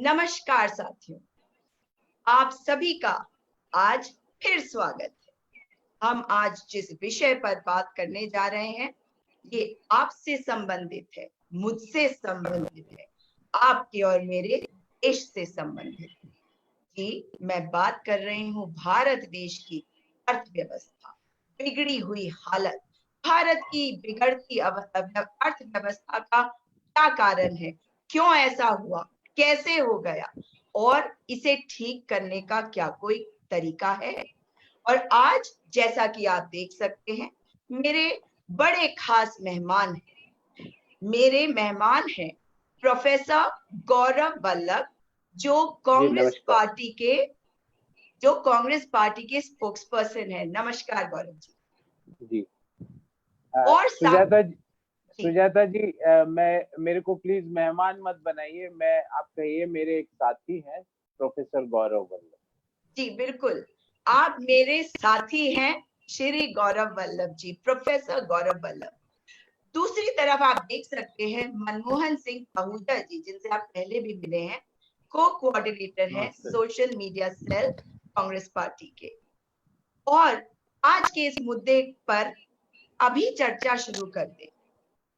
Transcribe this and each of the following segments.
नमस्कार साथियों, आप सभी का आज फिर स्वागत है। हम आज जिस विषय पर बात करने जा रहे हैं, ये आपसे संबंधित है, मुझसे संबंधित है, आपके और मेरे देश से संबंधित है। जी, मैं बात कर रही हूँ भारत देश की अर्थव्यवस्था, बिगड़ी हुई हालत, भारत की बिगड़ती अर्थव्यवस्था का क्या कारण है, क्यों ऐसा हुआ, कैसे हो गया और इसे ठीक करने का क्या कोई तरीका है। और आज जैसा कि आप देख सकते हैं, मेरे बड़े खास मेहमान हैं। मेरे मेहमान हैं प्रोफेसर गौरव वल्लभ, जो जी कांग्रेस नमस्कार। पार्टी के स्पोक्स पर्सन है। नमस्कार गौरव जी। जी और साथ जी, सुजाता जी, मेरे को प्लीज मेहमान मत बनाइए। मैं आप कहिए, मेरे एक साथी हैं प्रोफेसर गौरव वल्लभ। जी बिल्कुल, आप मेरे साथी हैं श्री गौरव वल्लभ जी, प्रोफेसर गौरव वल्लभ। दूसरी तरफ आप देख सकते हैं मनमोहन सिंह आहूजा जी, जिनसे आप पहले भी मिले हैं, को कोऑर्डिनेटर हैं नमस्ते। Social media cell Congress party के। और आज के इस मुद्दे पर अभी चर्चा शुरू कर दें,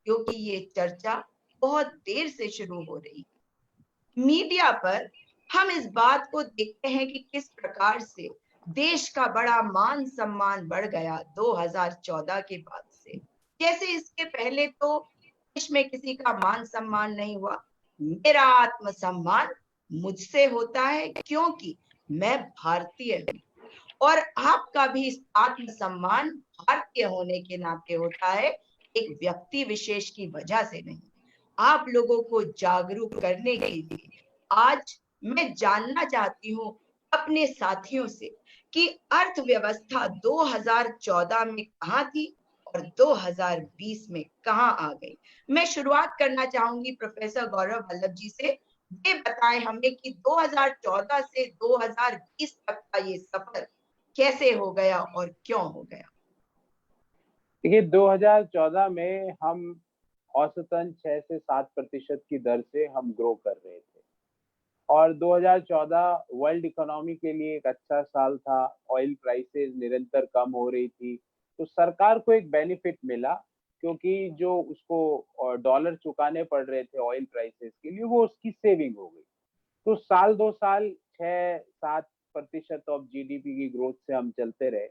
क्योंकि ये चर्चा बहुत देर से शुरू हो रही है। मीडिया पर हम इस बात को देखते हैं कि किस प्रकार से देश का बड़ा मान सम्मान बढ़ गया 2014 के बाद से। जैसे इसके पहले तो देश में किसी का मान सम्मान नहीं हुआ। मेरा आत्मसम्मान मुझसे होता है, क्योंकि मैं भारतीय हूँ। और आपका भी आत्मसम्मान भारतीय होने के नाते होता है, एक व्यक्ति विशेष की वजह से नहीं। आप लोगों को जागरूक करने के लिए आज मैं जानना चाहती हूँ अपने साथियों से कि अर्थव्यवस्था 2014 में कहाँ थी और 2020 में कहाँ आ गई। मैं शुरुआत करना चाहूंगी प्रोफेसर गौरव वल्लभ जी से। ये बताएं हमें कि 2014 से 2020 तक का ये सफर कैसे हो गया और क्यों हो गया। देखिए, 2014 में हम औसतन 6 से 7% की दर से हम ग्रो कर रहे थे। और 2014 वर्ल्ड इकोनॉमी के लिए एक अच्छा साल था। ऑयल प्राइसेस निरंतर कम हो रही थी, तो सरकार को एक बेनिफिट मिला, क्योंकि जो उसको डॉलर चुकाने पड़ रहे थे ऑयल प्राइसेस के लिए, वो उसकी सेविंग हो गई। तो साल 2 साल 6-7% ऑफ जीडीपी की ग्रोथ से हम चलते रहे।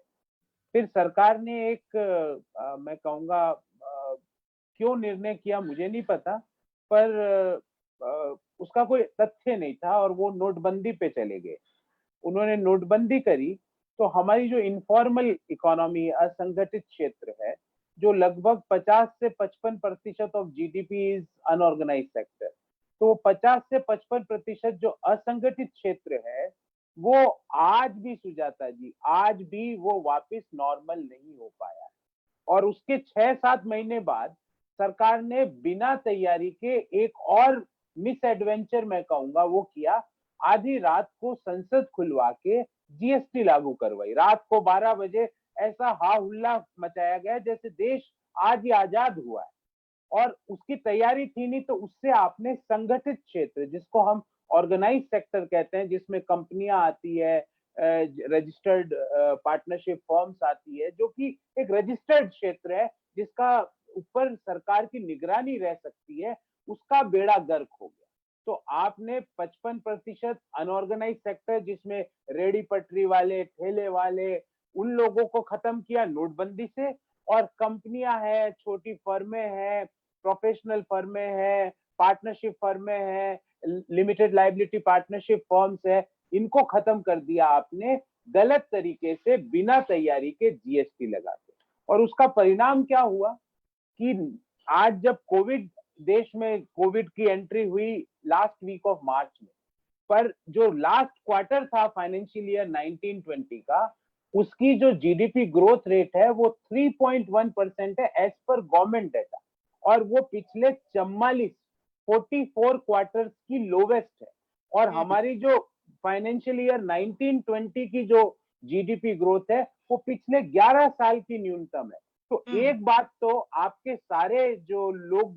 फिर सरकार ने एक मैं कहूँगा, क्यों निर्णय किया मुझे नहीं पता, पर उसका कोई तथ्य नहीं था और वो नोटबंदी पे चले गए। उन्होंने नोटबंदी करी, तो हमारी जो इनफॉर्मल इकोनॉमी, असंगठित क्षेत्र है, जो लगभग 50 से 55% of GDP is unorganise sector, तो 50 से 55% जो असंगठित क्षेत्र है, वो आज भी, सुजाता जी, आज भी वो वापस नॉर्मल नहीं हो पाया। और उसके 6-7 महीने बाद सरकार ने बिना तैयारी के एक और मिस एडवेंचर मैं कहूंगा वो किया। आधी रात को संसद खुलवा के जीएसटी लागू करवाई। रात को 12 बजे ऐसा हा हुल्ला मचाया गया जैसे देश आज ही आजाद हुआ है। और उसकी तैयारी थी नहीं, तो उससे आपने संगठित क्षेत्र, जिसको हम ऑर्गेनाइज सेक्टर कहते हैं, जिसमें कंपनियां आती है, रजिस्टर्ड पार्टनरशिप फर्म्स आती है, जो कि एक रजिस्टर्ड क्षेत्र है, जिसका ऊपर सरकार की निगरानी रह सकती है, उसका बेड़ा गर्क हो गया। तो आपने 55% अनऑर्गेनाइज सेक्टर, जिसमें रेडी पटरी वाले, ठेले वाले, उन लोगों को खत्म किया नोटबंदी से। और कंपनियां हैं, छोटी फर्में हैं, प्रोफेशनल फर्में हैं, पार्टनरशिप फर्में हैं, लिमिटेड लाइबिलिटी पार्टनरशिप फर्म्स है, इनको खत्म कर दिया आपने गलत तरीके से, बिना तैयारी के जीएसटी लगा के। और उसका परिणाम क्या हुआ कि आज जब कोविड की एंट्री हुई लास्ट वीक ऑफ मार्च में, पर जो लास्ट क्वार्टर था फाइनेंशियल ईयर 19-20 का, उसकी जो जीडीपी ग्रोथ रेट है वो 3.1% है एज पर गवर्नमेंट डेटा। और वो पिछले 44 क्वार्टर्स की लोवेस्ट है। और हमारी जो फाइनेंशियल ईयर 19-20 की जो जीडीपी ग्रोथ है, वो पिछले 11 साल की न्यूनतम है। तो एक बात तो आपके सारे जो लोग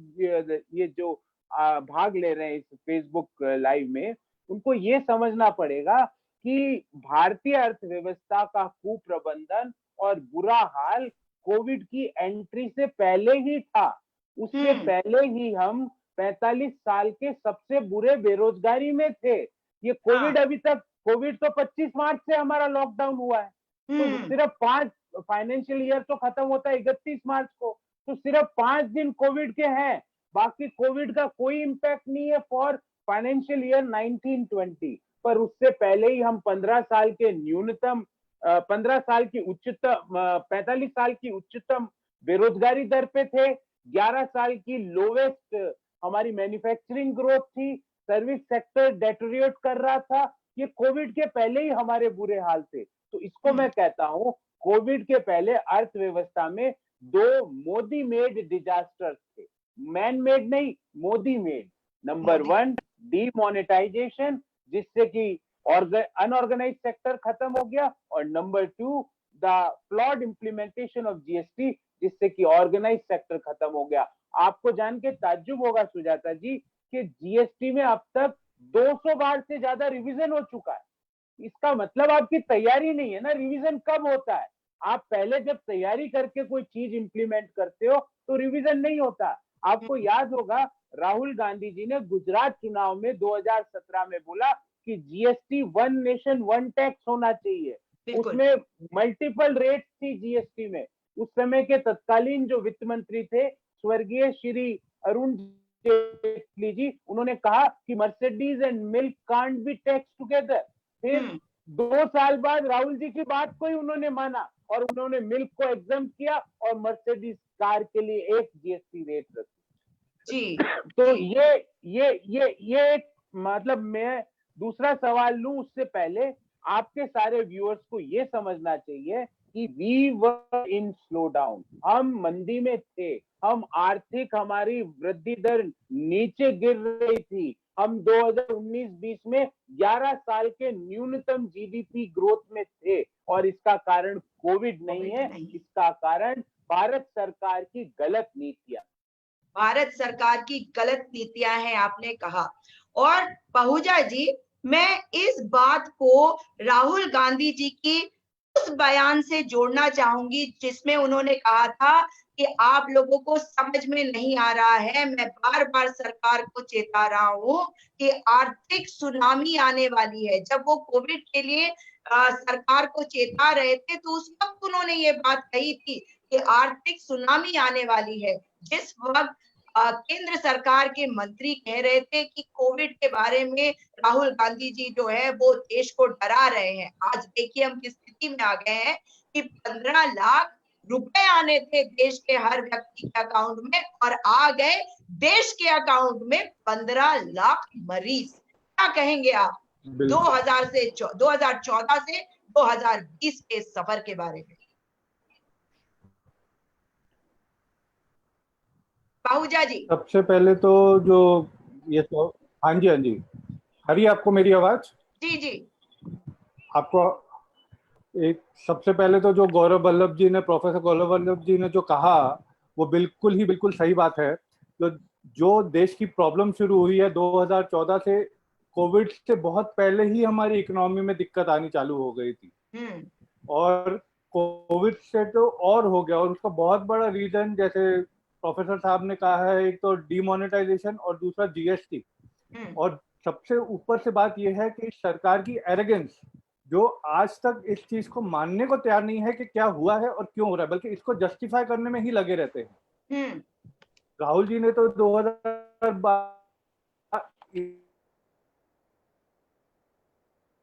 ये जो भाग ले रहे हैं इस फेसबुक लाइव में, उनको ये समझना पड़ेगा कि भारतीय अर्थव्यवस्था का कुप्रबंधन और बुरा हाल कोविड की एंट्री से पहले ही था। उससे पहले ही हम 45 साल के सबसे बुरे बेरोजगारी में थे। ये कोविड अभी तक, कोविड तो 25 मार्च से हमारा लॉकडाउन हुआ है, तो सिर्फ 5 फाइनेंशियल ईयर तो खत्म होता है 31 मार्च को, तो सिर्फ 5 दिन कोविड के हैं, बाकी कोविड का कोई इंपैक्ट नहीं है फॉर फाइनेंशियल ईयर 1920। पर उससे पहले ही हम 15 साल के न्यूनतम 15 साल की उच्चतम 45 साल की उच्चतम बेरोजगारी दर पे थे, 11 साल की लोवेस्ट हमारी मैन्युफैक्चरिंग ग्रोथ थी, सर्विस सेक्टर डेटोरिएट कर रहा था। ये कोविड के पहले ही हमारे बुरे हाल थे। तो इसको मैं कहता हूं, कोविड के पहले अर्थव्यवस्था में 2 मोदी मेड डिजास्टर्स थे, मैन मेड नहीं, मोदी मेड। नंबर 1 डीमोनेटाइजेशन, जिससे कि अनऑर्गेनाइज सेक्टर खत्म हो गया, और number 2 the flawed implementation of GST, जिससे कि ऑर्गेनाइज सेक्टर खत्म हो गया। आपको जान के ताज्जुब होगा सुजाता जी कि जीएसटी में अब तक 200 बार से ज्यादा रिवीजन हो चुका है। इसका मतलब आपकी तैयारी नहीं है ना। रिवीजन कब होता है? आप पहले जब तैयारी करके कोई चीज इंप्लीमेंट करते हो तो रिवीजन नहीं होता। आपको याद होगा राहुल गांधी जी ने गुजरात चुनाव में 2017 में बोला कि जीएसटी 1 नेशन 1 टैक्स होना चाहिए। उसमें मल्टीपल रेट्स थी जीएसटी में। उस समय के तत्कालीन जो वित्त मंत्री थे स्वर्गीय श्री अरुण जेटली जी, उन्होंने कहा कि Mercedes and milk can't be tax together. फिर 2 साल बाद राहुल जी की बात को ही उन्होंने माना और उन्होंने मिल्क को एग्जम्प्ट किया और मर्सिडीज कार के लिए एक जीएसटी रेट रखी जी। तो ये एक मतलब, मैं दूसरा सवाल लूं उससे पहले आपके सारे व्यूअर्स को ये समझना चाहिए कि we were in slow down, हम मंदी में थे, हम आर्थिक, हमारी वृद्धि दर नीचे गिर रही थी, हम 2019-20 में 11 साल के न्यूनतम जीडीपी ग्रोथ में थे, और इसका कारण कोविड नहीं है, इसका कारण भारत सरकार की गलत नीतियां, भारत सरकार की गलत नीतियां हैं, आपने कहा। और पहुजा जी, मैं इस बात को राहुल गांधी जी की उस बयान से जोड़ना चाहूंगी जिसमें उन्होंने कहा था कि आप लोगों को समझ में नहीं आ रहा है, मैं बार बार सरकार को चेता रहा हूं कि आर्थिक सुनामी आने वाली है। जब वो कोविड के लिए सरकार को चेता रहे थे तो उस वक्त उन्होंने ये बात कही थी कि आर्थिक सुनामी आने वाली है। जिस वक्त केंद्र सरकार के मंत्री कह रहे थे कि कोविड के बारे में राहुल गांधी जी जो है वो देश को डरा रहे हैं। आज देखिए हम किस स्थिति में आ गए हैं कि 15 लाख रुपए आने थे देश के हर व्यक्ति के अकाउंट में और आ गए देश के अकाउंट में 15 लाख मरीज। क्या कहेंगे आप 2014 से 2020 के सफर के बारे में? पाहुजा जी। सबसे पहले तो जो ये तो, हाँ जी हाँ जी, हरी आपको मेरी आवाज? जी जी। आपको एक, सबसे पहले तो जो गौरव वल्लभ जी ने, प्रोफेसर गौरव वल्लभ जी ने जो कहा वो बिल्कुल सही बात है। जो देश की प्रॉब्लम शुरू हुई है 2014 से, कोविड से बहुत पहले ही हमारी इकोनॉमी में दिक्कत आनी चालू हो गई थी, और कोविड से तो और हो गया। और उसका बहुत बड़ा रीजन, जैसे प्रोफेसर साहब ने कहा है, एक तो डीमोनेटाइजेशन और दूसरा जीएसटी। और सबसे ऊपर से बात यह है कि सरकार की एरोगेंस, जो आज तक इस चीज को मानने को तैयार नहीं है कि क्या हुआ है और क्यों हो रहा है, बल्कि इसको जस्टिफाई करने में ही लगे रहते हैं। राहुल जी ने तो 2012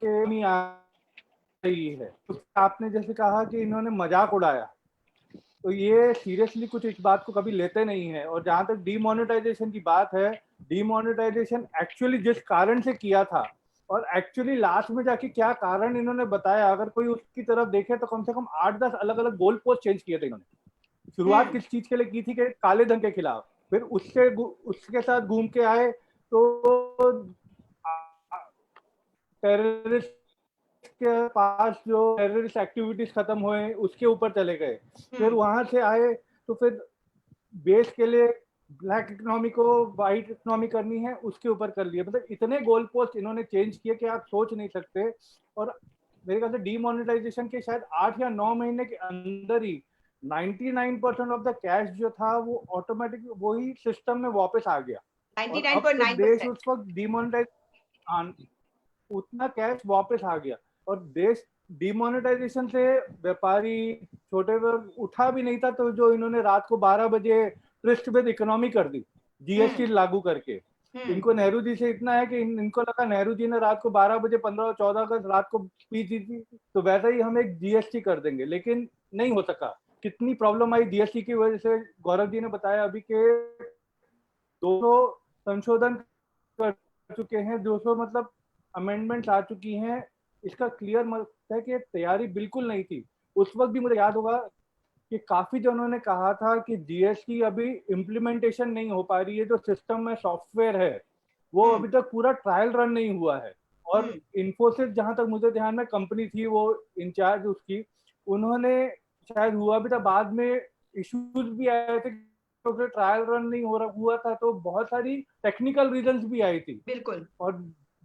नहीं आई है, तो आपने जैसे कहा कि इन्होंने मजाक उड़ाया, तो ये सीरियसली कुछ इस बात को कभी लेते नहीं है। और जहां तक डीमोनेटाइजेशन की बात है, डीमोनेटाइजेशन एक्चुअली जिस कारण से किया था, और एक्चुअली लास्ट में जाके क्या कारण इन्होंने बताया, अगर कोई उसकी तरफ देखे तो कम से कम 8-10 अलग अलग गोल पोस्ट चेंज किए थे इन्होंने। शुरुआत किस चीज के लिए की थी कि काले धन के खिलाफ, फिर उसके साथ घूम के आए तो टेररिस्ट के पास जो टेररिस्ट एक्टिविटीज खत्म हुए उसके ऊपर चले गए, फिर वहां से आए तो फिर बेस के लिए ब्लैक इकोनॉमी को वाइट इकोनॉमी करनी है, उसके ऊपर कर लिया। मतलब इतने गोल पोस्ट इन्होंने चेंज किए कि आप सोच नहीं सकते। और मेरे ख्याल से डीमोनेटाइजेशन के शायद 8 या 9 महीने के अंदर ही 99% ऑफ द कैश जो था वो ऑटोमेटिक वही सिस्टम में वापस आ गया। और अब तो देश 99.9%। उस वक्त डीमोनेटाइज, उतना कैश वापस आ गया। और देश डिमोनेटाइजेशन से व्यापारी छोटे वर्ग उठा भी नहीं था, तो जो इन्होंने रात को 12 बजे पृष्ठभेद इकोनॉमी कर दी जीएसटी लागू करके। इनको नेहरू जी से इतना है कि इनको लगा नेहरू जी ने रात को 12 बजे 15 और 14 अगस्त रात को स्पीच दी थी, तो वैसा ही हम एक जीएसटी कर देंगे, लेकिन नहीं हो सका। कितनी प्रॉब्लम आई जीएसटी की वजह से, गौरव जी ने बताया अभी के 200 संशोधन कर चुके हैं, 200 मतलब अमेंडमेंट्स आ चुकी हैं। इसका क्लियर मतलब है कि तैयारी बिल्कुल नहीं थी। उस वक्त भी मुझे याद होगा कि काफी जनों ने कहा था कि जीएसटी अभी इम्प्लीमेंटेशन नहीं हो पा रही है, जो सिस्टम में सॉफ्टवेयर है वो अभी तक पूरा ट्रायल रन नहीं हुआ है। और इन्फोसिस, जहां तक मुझे ध्यान में कंपनी थी वो इंचार्ज उसकी, उन्होंने शायद हुआ भी था, बाद में इश्यूज भी आए थे, तो ट्रायल रन नहीं हो रहा हुआ था, तो बहुत सारी टेक्निकल रीजंस भी आई थी। बिल्कुल। और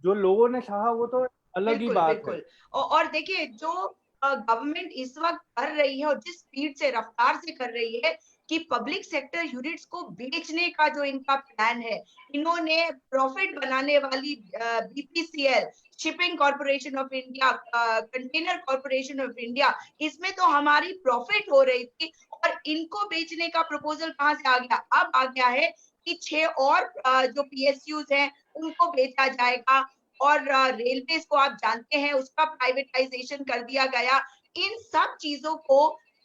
जो लोगों ने चाहा वो तो अलग ही बिल्कुल बात है। बिल्कुल। और देखिए, जो गवर्नमेंट इस वक्त कर रही है और जिस स्पीड से, रफ्तार से कर रही है कि पब्लिक सेक्टर यूनिट्स को बेचने का जो इनका प्लान है, इन्होंने प्रॉफिट बनाने वाली BPCL, shipping corporation of India, container corporation of India, इसमें तो हमारी प्रॉफिट हो रही थी, और इनको बेचने का प्रपोजल कहां से आ गया? अब आ गया है कि 6 और जो पीएसयूज हैं उनको बेचा जाएगा, और रेलवेज को आप जानते हैं उसका प्राइवेटाइजेशन कर दिया गया। इन सब चीजों को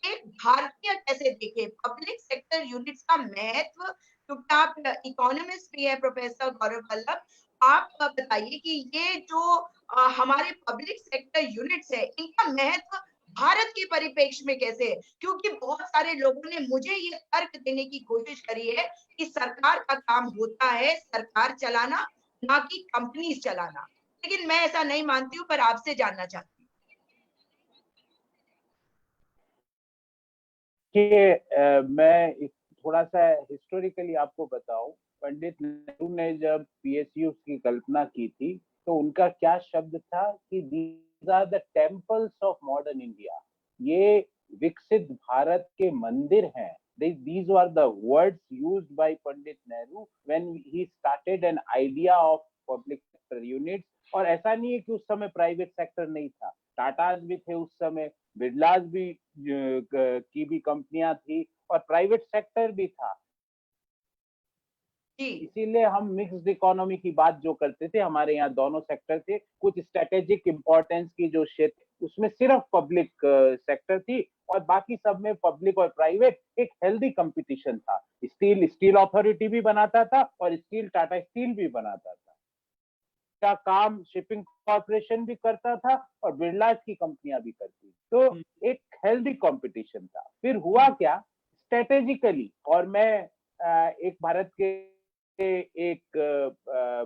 एक भारतीय कैसे देखे? पब्लिक सेक्टर यूनिट्स का महत्व, क्योंकि आप इकोनॉमिस्ट भी है प्रोफेसर गौरव वल्लभ, आप बताइए कि ये जो हमारे पब्लिक सेक्टर यूनिट्स है, इनका महत्व भारत के परिप्रेक्ष्य में कैसे है? क्योंकि बहुत सारे लोगों ने मुझे ये तर्क देने की कोशिश करी है कि सरकार का काम होता है सरकार चलाना, ना कि कंपनीज चलाना, लेकिन मैं ऐसा नहीं मानती हूँ, पर आपसे जानना चाहती कि मैं थोड़ा सा हिस्टोरिकली आपको बताऊं। पंडित नेहरू ने जब पीएसयू की कल्पना की थी, तो उनका क्या शब्द था कि these are the temples of modern India. ये विकसित भारत के मंदिर हैं। These were the words used by Pandit Nehru when he started an idea of public sector units. और ऐसा नहीं है कि उस समय प्राइवेट सेक्टर नहीं था, टाटाज भी थे उस समय, बिरलाज भी की भी कंपनियां थी, और प्राइवेट सेक्टर भी था। इसीलिए हम मिक्स्ड इकोनॉमी की बात जो करते थे, हमारे यहाँ दोनों सेक्टर थे। कुछ स्ट्रेटेजिक इंपॉर्टेंस की जो क्षेत्र, उसमें सिर्फ पब्लिक सेक्टर थी, और बाकी सब में पब्लिक और प्राइवेट एक हेल्दी कंपटीशन था। स्टील अथॉरिटी भी बनाता था, और स्टील टाटा स्टील भी बनाता था का काम, शिपिंग कॉर्पोरेशन भी करता था, और बिरला की कंपनियां भी करती। तो एक हेल्दी कंपटीशन था। फिर हुआ क्या स्ट्रेटेजिकली, और मैं एक भारत के एक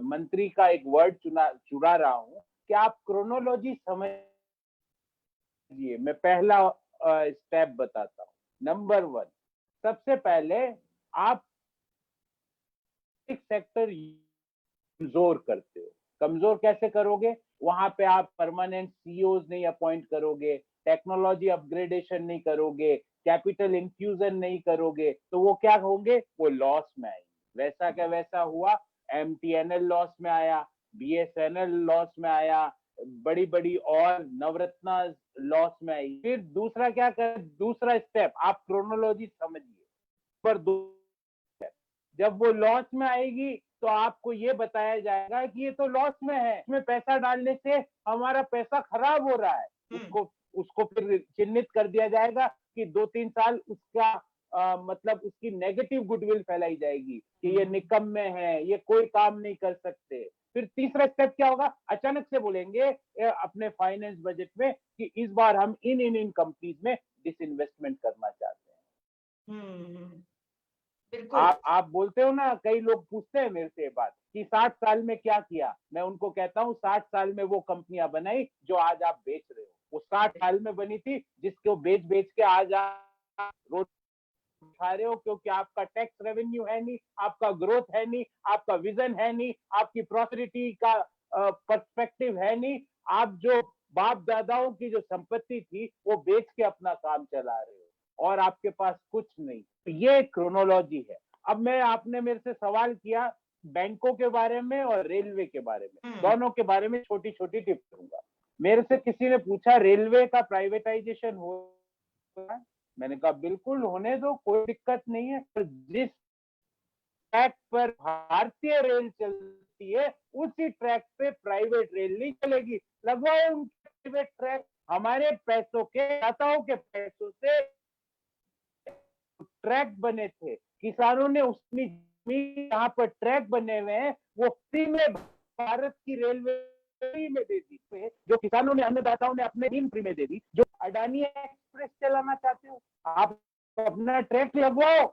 मंत्री का एक वर्ड चुरा रहा हूं कि आप क्रोनोलॉजी समझिए। मैं पहला स्टेप बताता हूं। नंबर 1, सबसे पहले आप सेक्टर कमजोर करते हो। कमजोर कैसे करोगे? वहां पे आप परमानेंट सीईओज नहीं अपॉइंट करोगे, टेक्नोलॉजी अपग्रेडेशन नहीं करोगे, कैपिटल इन्फ्यूजन नहीं करोगे, तो वो क्या होंगे? वो लॉस में आएंगे। वैसा क्या वैसा हुआ। एमटीएनएल लॉस में आया, बीएसएनएल लॉस में आया, बड़ी बड़ी और नवरत्ना लॉस में आई। फिर दूसरा क्या कर, दूसरा स्टेप आप क्रोनोलॉजी समझिए। पर जब वो लॉस में आएगी तो आपको ये बताया जाएगा कि ये तो लॉस में है, इसमें पैसा डालने से हमारा पैसा खराब हो रहा है। उसको फिर चिन्हित कर दिया जाएगा कि 2-3 साल उसका मतलब उसकी नेगेटिव गुडविल फैलाई जाएगी कि ये निकम्मे हैं, ये कोई काम नहीं कर सकते। फिर तीसरा स्टेप क्या होगा? अचानक से बोलेंगे अपने फाइनेंस बजट में कि इस बार हम इन कंपनीज में डिसइन्वेस्टमेंट करना चाहते हैं। आप बोलते हो ना, कई लोग पूछते हैं मेरे से बात कि 60 साल में क्या किया। मैं उनको कहता हूँ 60 साल में वो कंपनियां बनाई जो आज आप बेच रहे हो, वो 60 साल में बनी थी जिसको बेच बेच के आज आप रोड उठा रहे हो क्योंकि आपका टैक्स रेवेन्यू है नहीं, आपका ग्रोथ है नहीं, आपका विजन है नहीं, आपकी प्रॉस्पेरिटी का पर्सपेक्टिव है नहीं। आप जो बाप दादाओं की जो संपत्ति थी वो बेच के अपना काम चला रहे हो और आपके पास कुछ नहीं। तो ये क्रोनोलॉजी है। अब मैं, आपने मेरे से सवाल किया बैंकों के बारे में और रेलवे के बारे में, दोनों के बारे में छोटी छोटी टिप्स दूंगा। मेरे से किसी ने पूछा रेलवे का प्राइवेटाइजेशन हो, मैंने कहा बिल्कुल होने दो, कोई दिक्कत नहीं है। पर जिस ट्रैक पर भारतीय रेल चलती है उसी ट्रैक पे प्राइवेट रेल नहीं चलेगी। लगवाओ उनके प्राइवेट ट्रैक, हमारे पैसों के, दाताओं के पैसों से ट्रैक बने थे, किसानों ने उसमें जमीन जहां पर ट्रैक बने हुए हैं वो फ्री में भारत की रेलवे फ्री में दे दी, जो किसानों ने, अन्नदाताओं ने अपने दिन फ्री में दे दी। जो अडानी एक्सप्रेस चलाना चाहते हो आप अपना ट्रैक लगवाओ,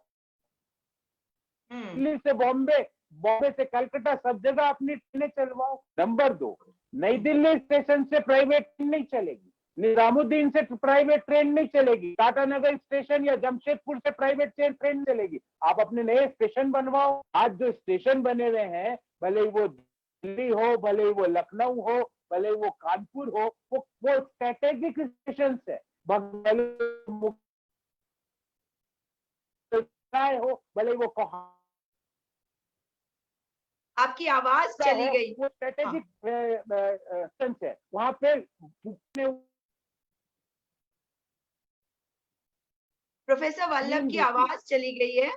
दिल्ली से बॉम्बे, बॉम्बे से कलकत्ता, सब जगह अपनी ट्रेनें चलवाओ। नंबर 2, नई दिल्ली स्टेशन से प्राइवेट ट्रेन नहीं चलेगी, निजामुद्दीन से प्राइवेट ट्रेन नहीं चलेगी, टाटानगर स्टेशन या जमशेदपुर से प्राइवेट ट्रेन चलेगी। आप अपने नए स्टेशन बनवाओ। आज जो स्टेशन बने हुए हैं, भले वो दिल्ली हो, भले वो लखनऊ हो, भले वो कानपुर हो, वो स्ट्रेटेजिक स्टेशन है, भले हो, भले वो आपकी आवाज चली गई। वो स्ट्रेटेजिक स्टेशन है, वहां पे प्रोफेसर वल्लभ की आवाज चली गई है।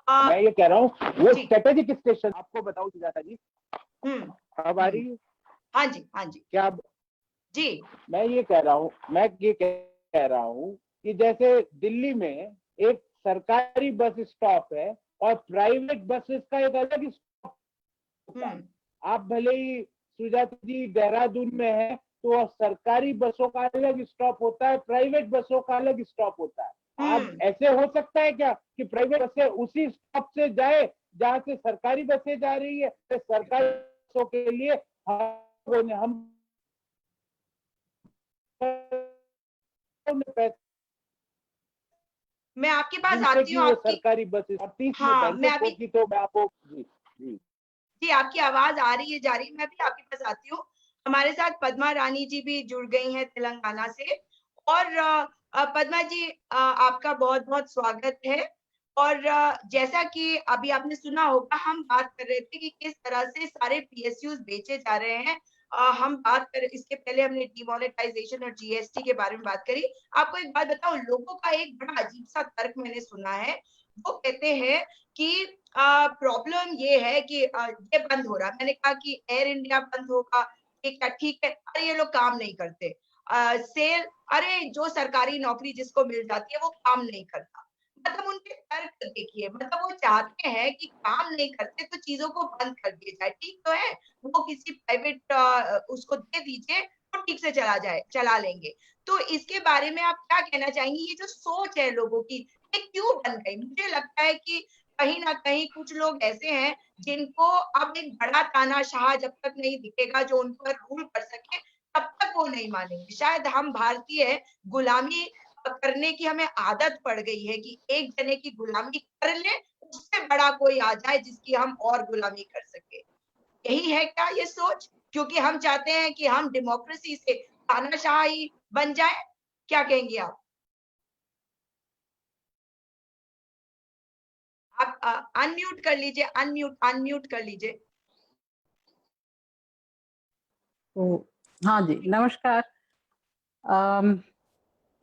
मैं ये कह रहा हूँ वो स्ट्रेटेजिक स्टेशन, आपको बताऊं सुजाता जी, अब आ रही है? हाँ जी, हाँ जी, क्या जी, मैं ये कह रहा हूँ कि जैसे दिल्ली में एक सरकारी बस स्टॉप है और प्राइवेट बसेस का एक अलग स्टॉप होता है। आप भले ही सुजाता जी देहरादून में है तो सरकारी बसों का अलग स्टॉप होता है, प्राइवेट बसों का अलग स्टॉप होता है। आप ऐसे हो सकता है क्या कि प्राइवेट बसें उसी स्टॉप से जाए जहां से सरकारी बसें जा रही है? तो सरकारी बसों के लिए हम मैं आपके पास आती हूँ, आपकी सरकारी बसें, हाँ, मैं अभी की तो मैं आपको जी आपकी आवाज आ रही है, जा रही है, मैं भी आपके पास आती हूँ। हमारे साथ पद्मा रानी जी भी जुड़ गई हैं तेलंगाना से। और पद्मा जी, आपका बहुत-बहुत स्वागत है। और जैसा कि अभी आपने सुना होगा, हम बात कर रहे थे कि किस तरह से सारे पीएसयूज बेचे जा रहे हैं। हम बात कर, इसके पहले हमने डिमोनेटाइजेशन और जीएसटी के बारे में बात करी। आपको एक बात बताऊं, लोगों का एक बड़ा अजीब सा तर्क मैंने सुना है। वो कहते हैं कि प्रॉब्लम ये है कि ये बंद हो रहा है। मैंने कहा कि एयर इंडिया बंद होगा, ठीक है, अरे ये लोग काम नहीं करते। सेल, अरे जो सरकारी नौकरी जिसको मिल जाती है वो काम नहीं करता। मतलब उनके तर्क देखिए, मतलब वो चाहते हैं कि काम नहीं करते तो चीजों को बंद कर दिया जाए। ठीक तो है, वो किसी प्राइवेट उसको दे दीजिए तो ठीक से चला लेंगे। तो इसके बारे में आप क्या कहना चाहेंगी? ये जो सोच है लोगों की, ये क्यों बन गई? मुझे लगता है कि कहीं न कहीं कुछ लोग ऐसे हैं जिनको अब एक बड़ा तानाशाह जब तक नहीं दिखेगा जो उन पर रूल कर सके, तब तक वो नहीं मानेंगे। शायद हम भारतीय गुलामी करने की हमें आदत पड़ गई है कि एक जने की गुलामी कर लें, उससे बड़ा कोई आ जाए जिसकी हम और गुलामी कर सके। यही है क्या ये सोच? क्योंकि हम चाहते हैं कि हम डेमोक्रेसी से तानाशाह ही बन जाएँ? क्या कहेंगी आप? आप अनम्यूट कर लीजिए, अनम्यूट कर लीजिए। तो हाँ जी, नमस्कार।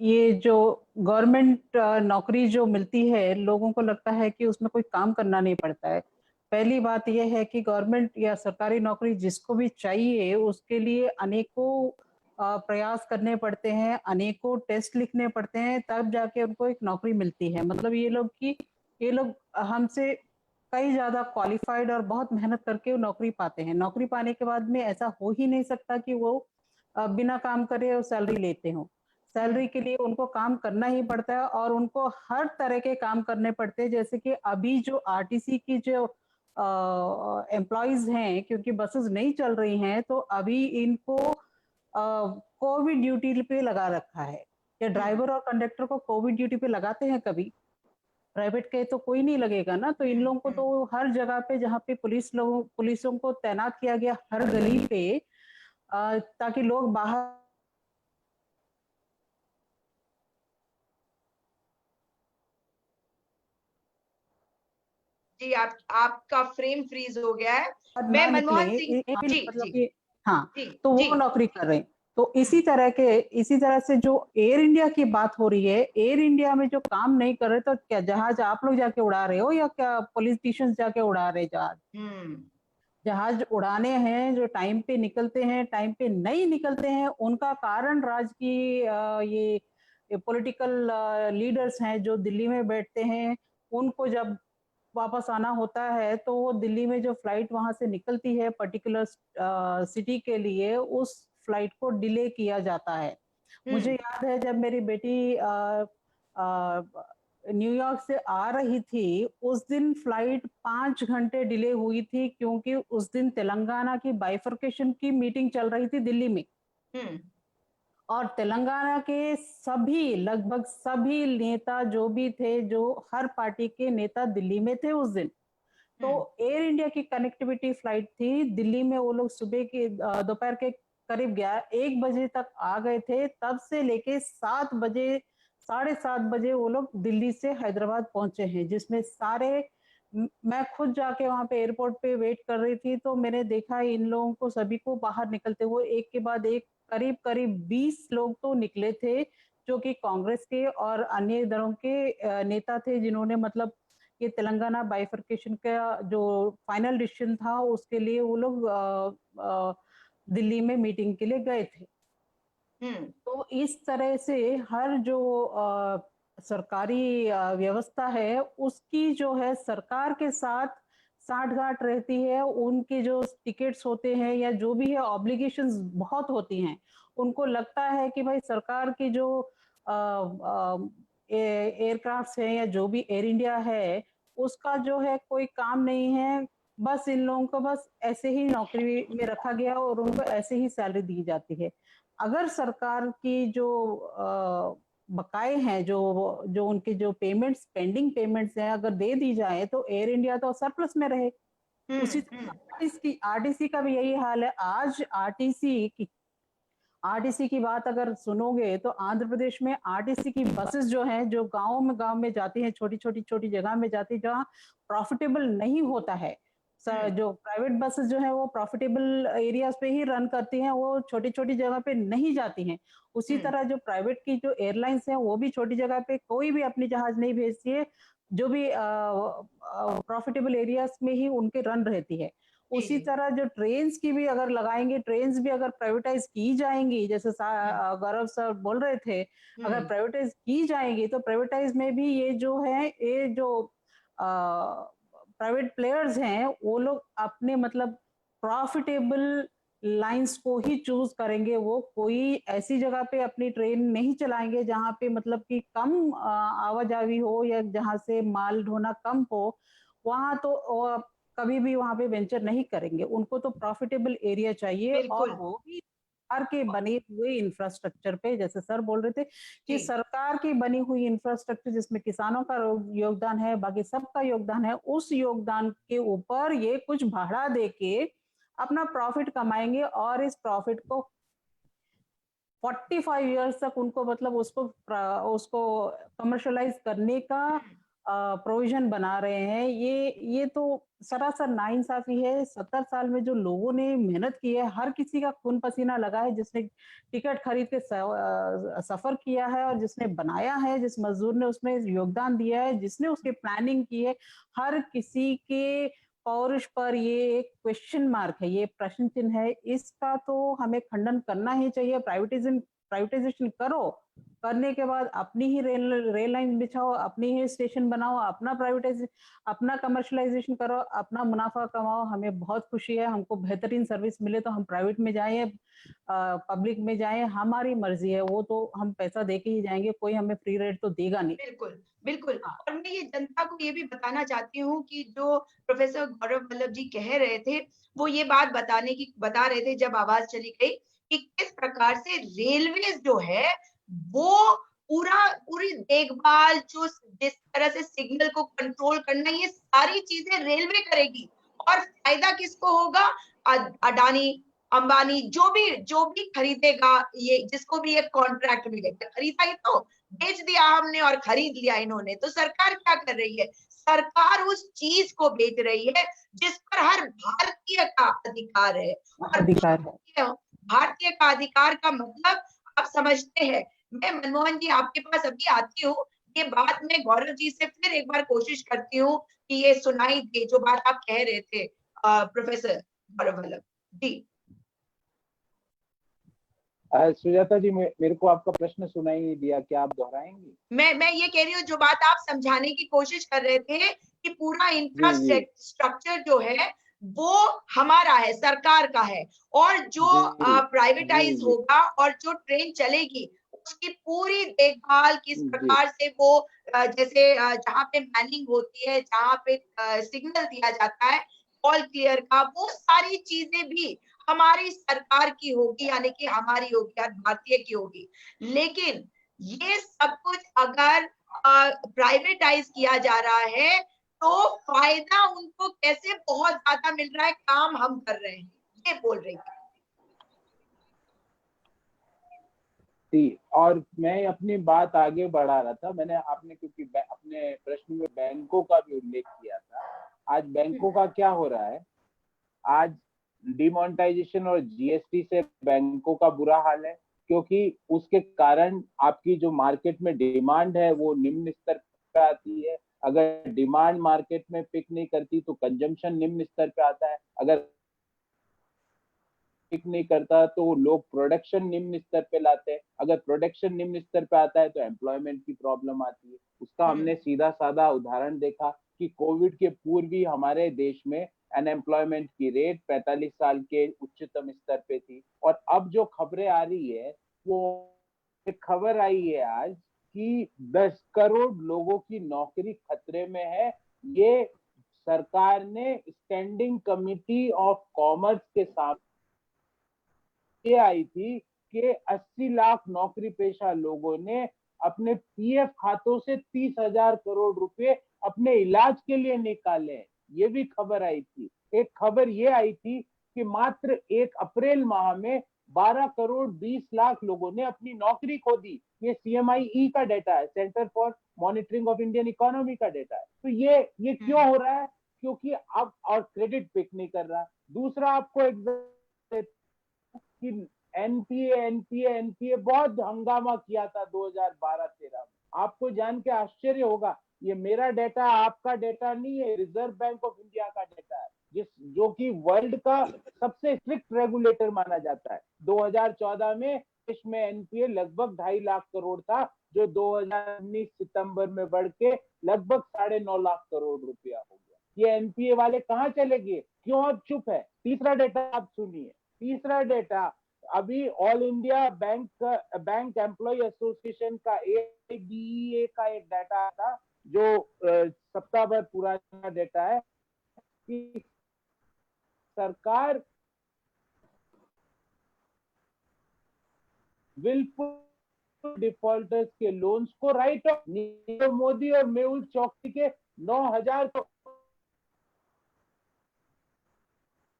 ये जो गवर्नमेंट नौकरी जो मिलती है, लोगों को लगता है कि उसमें कोई काम करना नहीं पड़ता है। पहली बात ये है कि गवर्नमेंट या सरकारी नौकरी जिसको भी चाहिए, उसके लिए अनेकों प्रयास करने पड़ते हैं, अनेकों टेस्ट लिखने पड़ते हैं, तब जाके उनको एक नौकरी मिलती है। मतलब ये लोग हमसे कई ज़्यादा क्वालिफाइड और बहुत मेहनत करके वो नौकरी पाते हैं। नौकरी पाने के बाद में ऐसा हो ही नहीं सकता कि वो बिना काम करे और सैलरी लेते हों। सैलरी के लिए उनको काम करना ही पड़ता है और उनको हर तरह के काम करने पड़ते हैं। जैसे कि अभी जो आरटीसी की जो एम्प्लॉइज हैं, क्योंकि बसेस नहीं चल रही हैं, तो अभी इनको कोविड ड्यूटी पे लगा रखा है। क्या ड्राइवर और कंडक्टर को कोविड ड्यूटी पे लगाते हैं कभी? प्राइवेट के तो कोई नहीं लगेगा ना, तो इन लोगों को तो हर जगह पे जहाँ पे पुलिसों को तैनात किया गया हर गली पे, ताकि लोग बाहर। जी आपका फ्रेम फ्रीज हो गया है। और मैं ना निकले, मनमोहन सिंह जी मतलब जी कि हाँ, जी तो जी वो नौकरी कर रहे हैं। तो इसी तरह से जो एयर इंडिया की बात हो रही है, एयर इंडिया में जो काम नहीं कर रहे, तो क्या जहाज आप लोग जाके उड़ा रहे हो या क्या पॉलिटिशियंस जाके उड़ा रहे जहाज? हम्म जहाज उड़ाने हैं जो टाइम पे निकलते हैं, टाइम पे नहीं निकलते हैं, उनका कारण राज्य की ये पॉलिटिकल लीडर्स हैं जो दिल्ली में बैठते हैं। उनको जब वापस आना होता है तो वो दिल्ली में जो फ्लाइट वहां से निकलती है पर्टिकुलर सिटी के लिए, उस फ्लाइट को डिले किया जाता है। मुझे याद है जब मेरी बेटी न्यूयॉर्क से आ रही थी, उस दिन फ्लाइट 5 घंटे डिले हुई थी, क्योंकि उस दिन तेलंगाना की बाइफर्केशन की मीटिंग चल रही थी दिल्ली में। हम्म और तेलंगाना के सभी, लगभग सभी नेता जो भी थे, जो हर पार्टी के नेता दिल्ली में थे उस दिन। तो एयर इंडिया की कनेक्टिविटी फ्लाइट थी दिल्ली में, वो लोग सुबह के दोपहर के करीब 1 बजे तक आ गए थे। तब से लेके 7 बजे, 7:30 बजे वो लोग दिल्ली से हैदराबाद पहुंचे हैं, जिसमें सारे मैं खुद जाके वहां पे एयरपोर्ट पे वेट कर रही थी, तो मैंने देखा इन लोगों को सभी को बाहर निकलते हुए, एक के बाद एक करीब करीब 20 लोग तो निकले थे, जो कि कांग्रेस के और अन्य दलों के नेता थे, जिन्होंने मतलब ये तेलंगाना बाइफर्केशन का जो फाइनल डिसीजन था उसके लिए वो लोग दिल्ली में मीटिंग के लिए गए थे। तो इस तरह से हर जो सरकारी व्यवस्था है उसकी जो है सरकार के साथ साठगांठ रहती है। उनके जो टिकट्स होते हैं या जो भी है ऑब्लिगेशंस बहुत होती हैं। उनको लगता है कि भाई सरकार की जो एयरक्राफ्ट है या जो भी एयर इंडिया है, उसका जो है कोई काम नहीं है, बस इन लोगों को बस ऐसे ही नौकरी में रखा गया और उनको ऐसे ही सैलरी दी जाती है। अगर सरकार की जो बकाए हैं, जो जो उनके जो पेमेंट्स, पेंडिंग पेमेंट्स हैं, अगर दे दी जाए तो एयर इंडिया तो सरप्लस में रहे। उसी तरह आरटीसी का भी यही हाल है। आज आरटीसी की बात अगर सुनोगे तो आंध्र प्रदेश में आरटीसी की बसेस जो हैं, जो गांव में जाती हैं, छोटी जगह में जाती है, जहाँ प्रॉफिटेबल नहीं होता है। जो प्राइवेट बसेस जो है वो प्रॉफिटेबल एरियाज पे ही रन करती हैं, वो छोटी जगह पे नहीं जाती हैं। उसी तरह जो प्राइवेट की जो एयरलाइंस हैं वो भी छोटी जगह पे कोई भी अपनी जहाज नहीं भेजती है, जो भी प्रॉफिटेबल एरियाज में ही उनके रन रहती है। उसी तरह जो ट्रेन्स की भी अगर लगाएंगे, ट्रेन्स भी अगर प्राइवेटाइज की जाएंगी, जैसे गौरव सर बोल रहे थे, अगर प्राइवेटाइज की जाएंगी तो प्राइवेटाइज में भी ये जो है, ये जो प्राइवेट प्लेयर्स हैं वो लोग अपने मतलब प्रॉफिटेबल लाइंस को ही चूज करेंगे। वो कोई ऐसी जगह पे अपनी ट्रेन नहीं चलाएंगे जहां पे मतलब कि कम आवाजाही हो या जहां से माल ढोना कम हो। वहां तो कभी भी वहां पे वेंचर नहीं करेंगे। उनको तो प्रॉफिटेबल एरिया चाहिए, और वो भी सरकार के बने हुए इंफ्रास्ट्रक्चर पे। जैसे सर बोल रहे थे कि सरकार की बनी हुई इंफ्रास्ट्रक्चर जिसमें किसानों का योगदान है, बाकी सबका योगदान है, उस योगदान के ऊपर ये कुछ भाड़ा देके अपना प्रॉफिट कमाएंगे, और इस प्रॉफिट को 45 इयर्स तक उनको मतलब उसको कमर्शलाइज करने का प्रोविजन बना रहे हैं। ये तो सरासर नाइंसाफी है। 70 साल में जो लोगों ने मेहनत की है, हर किसी का खून पसीना लगा है, जिसने टिकट खरीद के सफर किया है और जिसने बनाया है, जिस मजदूर ने उसमें योगदान दिया है, जिसने उसकी प्लानिंग की है, हर किसी के पौरुष पर ये एक क्वेश्चन मार्क है, ये प्रश्न चिन्ह है। इसका तो हमें खंडन करना ही चाहिए। प्राइवेटाइजेशन करो, करने के बाद अपनी ही रेल लाइन बिछाओ, अपनी ही स्टेशन बनाओ, अपना कमर्शलाइजेशन करो, अपना मुनाफा कमाओ। हमें बहुत खुशी है, हमको बेहतरीन सर्विस मिले तो हम प्राइवेट में जाएं, पब्लिक में जाएं, हमारी मर्जी है। वो तो हम पैसा दे के ही जाएंगे, कोई हमें फ्री रेट तो देगा नहीं। बिल्कुल बिल्कुल। और मैं ये जनता को ये भी बताना चाहती हूँ कि जो प्रोफेसर गौरव वल्लभ जी कह रहे थे, वो ये बात बता रहे थे जब आवाज चली गई, कि किस प्रकार से रेलवेज जो है वो पूरी देखभाल, जो जिस तरह से सिग्नल को कंट्रोल करना, ये सारी चीजें रेलवे करेगी। और फायदा किसको होगा? अडानी, अंबानी, जो भी खरीदेगा, ये जिसको भी ये कॉन्ट्रैक्ट मिलेगा, खरीदा ही तो, बेच दिया हमने और खरीद लिया इन्होंने। तो सरकार क्या कर रही है? सरकार उस चीज को बेच रही है जिस पर हर भारतीय का अधिकार है। और अधिकार है। भारतीय का अधिकार का मतलब आप समझते हैं। मैं मनमोहन जी आपके पास अभी आती हूँ, ये बात मैं गौरव जी से फिर एक बार कोशिश करती हूँ कि ये सुनाई दे जो बात आप कह रहे थे, प्रोफेसर गौरव वल्लभ जी। सुजाता जी, मेरे को आपका प्रश्न सुनाई नहीं दिया, क्या आप दोहराएंगी? मैं ये कह रही हूँ, जो बात आप समझाने की कोशिश कर रहे थे कि पूरा जी जी इंफ्रास्ट्रक्चर जो है वो हमारा है, सरकार का है, और जो जी जी प्राइवेटाइज जी होगा और जो ट्रेन चलेगी उसकी पूरी देखभाल किस जी प्रकार से वो जैसे जहाँ पे मैनिंग होती है, जहाँ पे सिग्नल दिया जाता है ऑल क्लियर का, वो सारी चीजें भी हमारी सरकार की होगी, यानी कि हमारी होगी और भारतीय की होगी। लेकिन ये सब कुछ अगर प्राइवेटाइज किया जा रहा है तो फायदा उनको कैसे बहुत ज्यादा मिल रहा है, काम हम कर रहे हैं, ये बोल रही थी। जी, और मैं अपनी बात आगे बढ़ा रहा था। मैंने आपने क्योंकि अपने प्रश्न में बैंकों का भी उल्लेख किया था। आज बैंकों का क्या हो रहा है? आज डिमोनेटाइजेशन और जीएसटी से बैंकों का बुरा हाल है, क्योंकि उसके कारण आपकी जो मार्केट में डिमांड है वो निम्न स्तर पे आती है। अगर डिमांड मार्केट में पिक नहीं करती तो कंजम्पशन निम्न स्तर पे आता है। अगर पिक नहीं करता तो लोग प्रोडक्शन निम्न स्तर पे लाते हैं। अगर प्रोडक्शन निम्न स्तर पे आता है तो एम्प्लॉयमेंट की प्रॉब्लम आती है। उसका हमने सीधा साधा उदाहरण देखा कि कोविड के पूर्व भी हमारे देश में अनएम्प्लॉयमेंट की रेट 45 साल के उच्चतम स्तर पे थी। और अब जो खबरें आ रही है, वो एक खबर आई है आज कि 10 करोड़ लोगों की नौकरी खतरे में है। ये सरकार ने स्टैंडिंग कमिटी ऑफ कॉमर्स के सामने ये आई थी कि 80 लाख नौकरी पेशा लोगों ने अपने पीएफ खातों से 30,000 करोड़ रुपए अपने इलाज के लिए निकाले। ये भी खबर आई थी। एक खबर ये आई थी कि मात्र 1 अप्रैल माह में 12 करोड़ 20 लाख लोगों ने अपनी नौकरी खो दी। ये सीएमआई का डेटा है, centre for monitoring of Indian economy का डेटा है। तो ये क्यों हो रहा है? क्योंकि अब और क्रेडिट पिक नहीं कर रहा। दूसरा आपको एग्जाम्पल कि एनपीए एनपीए एनपीए बहुत हंगामा किया था 2012-13 में। आपको जान के आश्चर्य होगा, ये मेरा डेटा आपका डेटा नहीं है, रिजर्व बैंक ऑफ इंडिया का डेटा है, जो कि वर्ल्ड का सबसे स्ट्रिक्ट रेगुलेटर माना जाता है। 2014 में देश में एनपीए लगभग 2.5 लाख करोड़ था, जो 2019 सितंबर में बढ़ के लगभग 9.5 लाख करोड़ रुपया हो गया। ये एनपीए वाले कहाँ चले गए? क्यों अब चुप है? तीसरा डेटा आप सुनिए। तीसरा डेटा अभी all India bank employee association का ABEA का एक डाटा था, जो सप्ताह भर पुराना डेटा है कि सरकार विलफुल डिफॉल्टर्स के लोन्स को राइट ऑफ, नीरव मोदी और मेहुल चौकसी के 9,000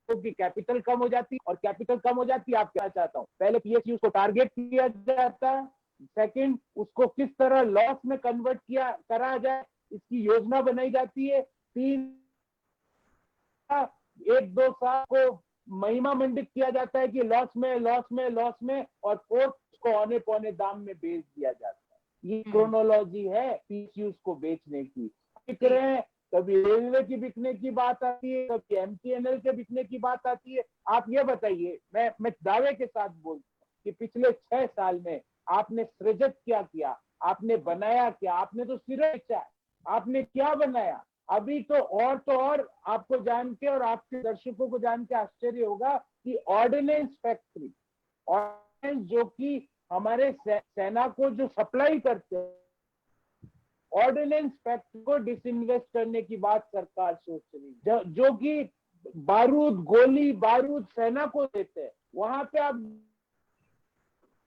की कैपिटल कम हो जाती, और कैपिटल कम हो जाती, आप क्या चाहता हूं, पहले पीएसयू को टारगेट किया जाता है, सेकंड उसको किस तरह लॉस में कन्वर्ट किया करा जाए इसकी योजना बनाई जाती है, तीन 1-2 साल को महिमा मंडित किया जाता है कि लॉस में, और फोर्थ को औने पौने दाम में बेच दिया जाता है। ये क्रोनोलॉजी है पीएसयू को बेचने की। कभी रेलवे की बिकने की बात आती है, कभी एमटीएनएल के बिकने की बात आती है। आप ये बताइए, मैं दावे के साथ बोलता हूँ कि पिछले 6 साल में आपने सृजित क्या किया, आपने बनाया क्या? आपने तो सिर्फ बेचा, आपने क्या बनाया? अभी तो और आपको जान के और आपके दर्शकों को जान के आश्चर्य होगा कि ऑर्डिनेंस फैक्ट्री, ऑर्डिनेंस जो कि हमारे सेना को जो सप्लाई करते हैं, ऑर्डिनेंस फैक्ट्री को डिसइन्वेस्ट करने की बात सरकार सोच रही है, जो कि बारूद, गोली बारूद सेना को देते हैं। वहां पे आप